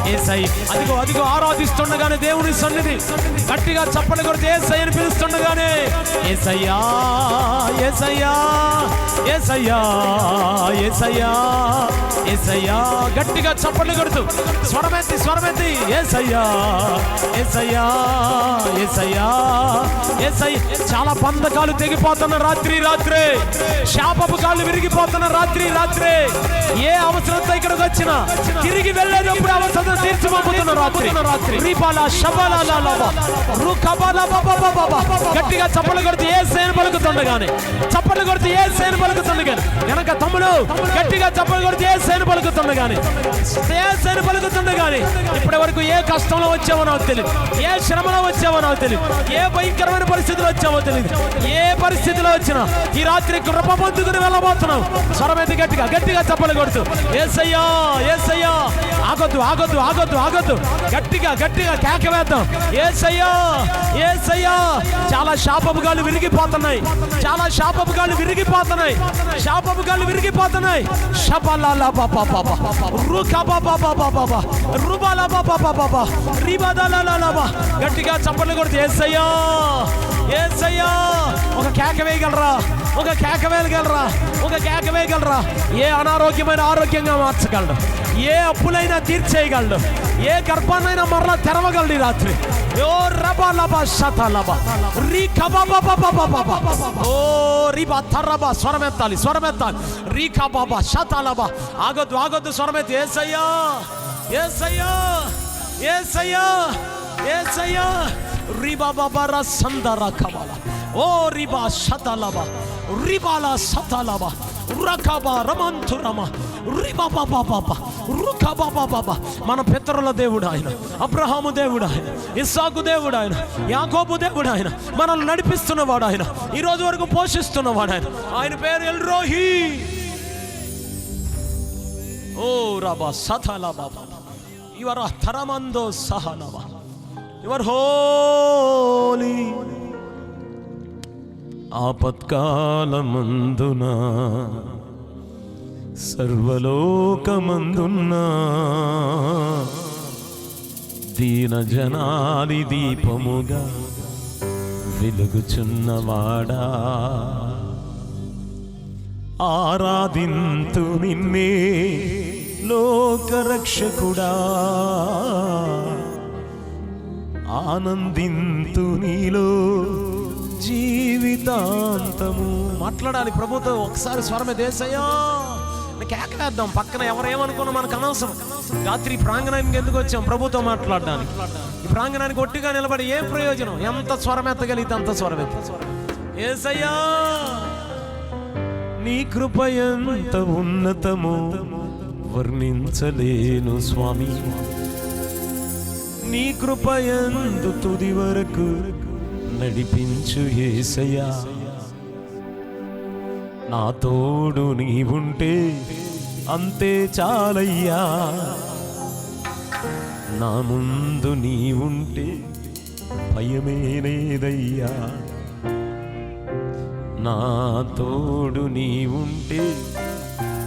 యేసై అదిగో అదిగో ఆరాధిస్తుండగానే దేవుని సన్నిధి గట్టిగా చప్పట్లు కొడితే యేసయ్యని పిలుస్తుండగానే యేసయ్యా యేసయ్యా యేసయ్యా యేసయ్యా యేసయ్యా గట్టిగా చప్పట్లు కొడుతూ స్వరమెత్తి స్వరమెత్తి యేసయ్యా యేసయ్యా యేసయ్యా యేసయ్య చాలా బంధకాలు తెగిపోతున్న రాత్రి రాత్రే శాపపు కాళ్ళు విరిగిపోతున్న రాత్రి రాత్రే ఏ అవసరంతో ఇక్కడికి వచ్చినా తిరిగి వెళ్ళేటప్పుడు అవసరం తీర్చిపోతున్న రాత్రి గట్టిగా చప్పలు కొడితే ఏ సేను పలుకుతుండగానే చప్పలు కొడితే ఏ సేను పలుకుతుండగానే వెనక తమ్ముడు గట్టిగా చప్పలు కొడితే ఏ సేను పలుకుతుండగానే ఏ సేను పలుకుతుండగానే ఇప్పటి వరకు ఏ కష్టంలో వచ్చావో నాకు తెలియదు ఏ శ్రమలో వచ్చావో నాకు తెలియదు ఏ భయంకరమైన పరిస్థితిలో వచ్చావో తెలియదు ఏ పరిస్థితిలో వచ్చినా ఈ రాత్రి కృప పొందుకుని వెళ్ళబోతున్నావు స్వరమైతే గట్టిగా గట్టిగా చప్పలు కొడుతూ యేసయ్యా యేసయ్యా ఆగొద్దు ఆగొద్దు ఆగొద్దు ఆగొద్దు గట్టిగా గట్టిగా కేక వేద్దాం యేసయ్యా యేసయ్యా చాలా శాపపు గాలు విరిగిపోతున్నాయి చాలా శాపపు గాలు విరిగిపోతున్నాయి శాపపు గాలు విరిగిపోతున్నాయి షబలాలా బాబా బాబా రుకా బాబా బాబా బాబా రుబాలా బాబా బాబా రిబాదాలా బా గట్టిగా చప్పట్లు కొడితే యేసయ్యా యేసయ్యా ఒక కేక వేయగలరా ఒక కేక వేయగలరా ఒక కేక వేయగలరా ఏ అనారోగ్యమైన ఆరోగ్యంగా మార్చగలడు ఏ అప్పులైనా తీర్చేయగలడు ఏ గర్భాన్నైనా మరలా తెరవగలడు ఈ రాత్రి ఓ రబాలబా షతలబా రీకబాబాబాబాబా ఓ రిబా తరబా స్వరమెత్తాలి స్వరమెత్తాలి రీకబాబా షతలబా ఆగొద్దు ఆగొద్దు స్వరమెత్తి యేసయ్యా యేసయ్యా యేసయ్యా యేసయ్యా రిబాబాబా సందర కబాల ఓ రిబా షతలబా రిబాలా సతలబా రకబా రమంతురమ రిబాబాబాబా రుకబాబాబాబా మన పితరుల దేవుడు ఆయన అబ్రహాము దేవుడు ఆయన ఇస్సాకు దేవుడు ఆయన యాకోబు దేవుడు ఆయన మనల్ని నడిపిస్తున్నవాడు ఆయన ఈ రోజు వరకు పోషిస్తున్నవాడు ఆయన ఆయన పేరు ఎల్రోహి రబా సథల బాబా యువర్ తరమందో సహనవ యువర్ హోలీ. ఆపత్కాలమందున సర్వలోకమందున్న దీన జనాది దీపముగా వెలుగుచున్నవాడా, ఆరాధింతు నిన్నే లోకరక్షకుడా, ఆనందింతు నీలో జీవితాంతము. మాట్లాడాలి ప్రభుతో ఒకసారి స్వరమే దేశయ్యా కేకలేద్దాం. పక్కన ఎవరేమనుకున్నా మనకు అనవసరం. రాత్రి ప్రాంగణానికి ఎందుకు వచ్చాం? ప్రభుతో మాట్లాడడానికి. ఈ ప్రాంగణానికి ఒట్టిగా నిలబడి ఏం ప్రయోజనం? ఎంత స్వరమెత్తగలిగితే అంత స్వరమెత్త. యేసయ్యా నీ కృప ఎంత ఉన్నతమో వర్ణించలేను స్వామి. నీ కృప యందు తుది వరకు నడిపించు యేసయ్యా. నా తోడు నీవుంటే అంతే చాలయ్యా, నా ముందు నీవుంటే భయమే లేదయ్యా. నా తోడు నీవుంటే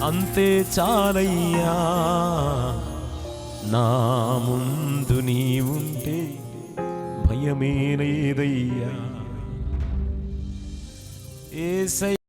అంతే చాలయ్యా, నా ముందు నీవుంటే భయమే లేదయ్యా. యేసయ్యా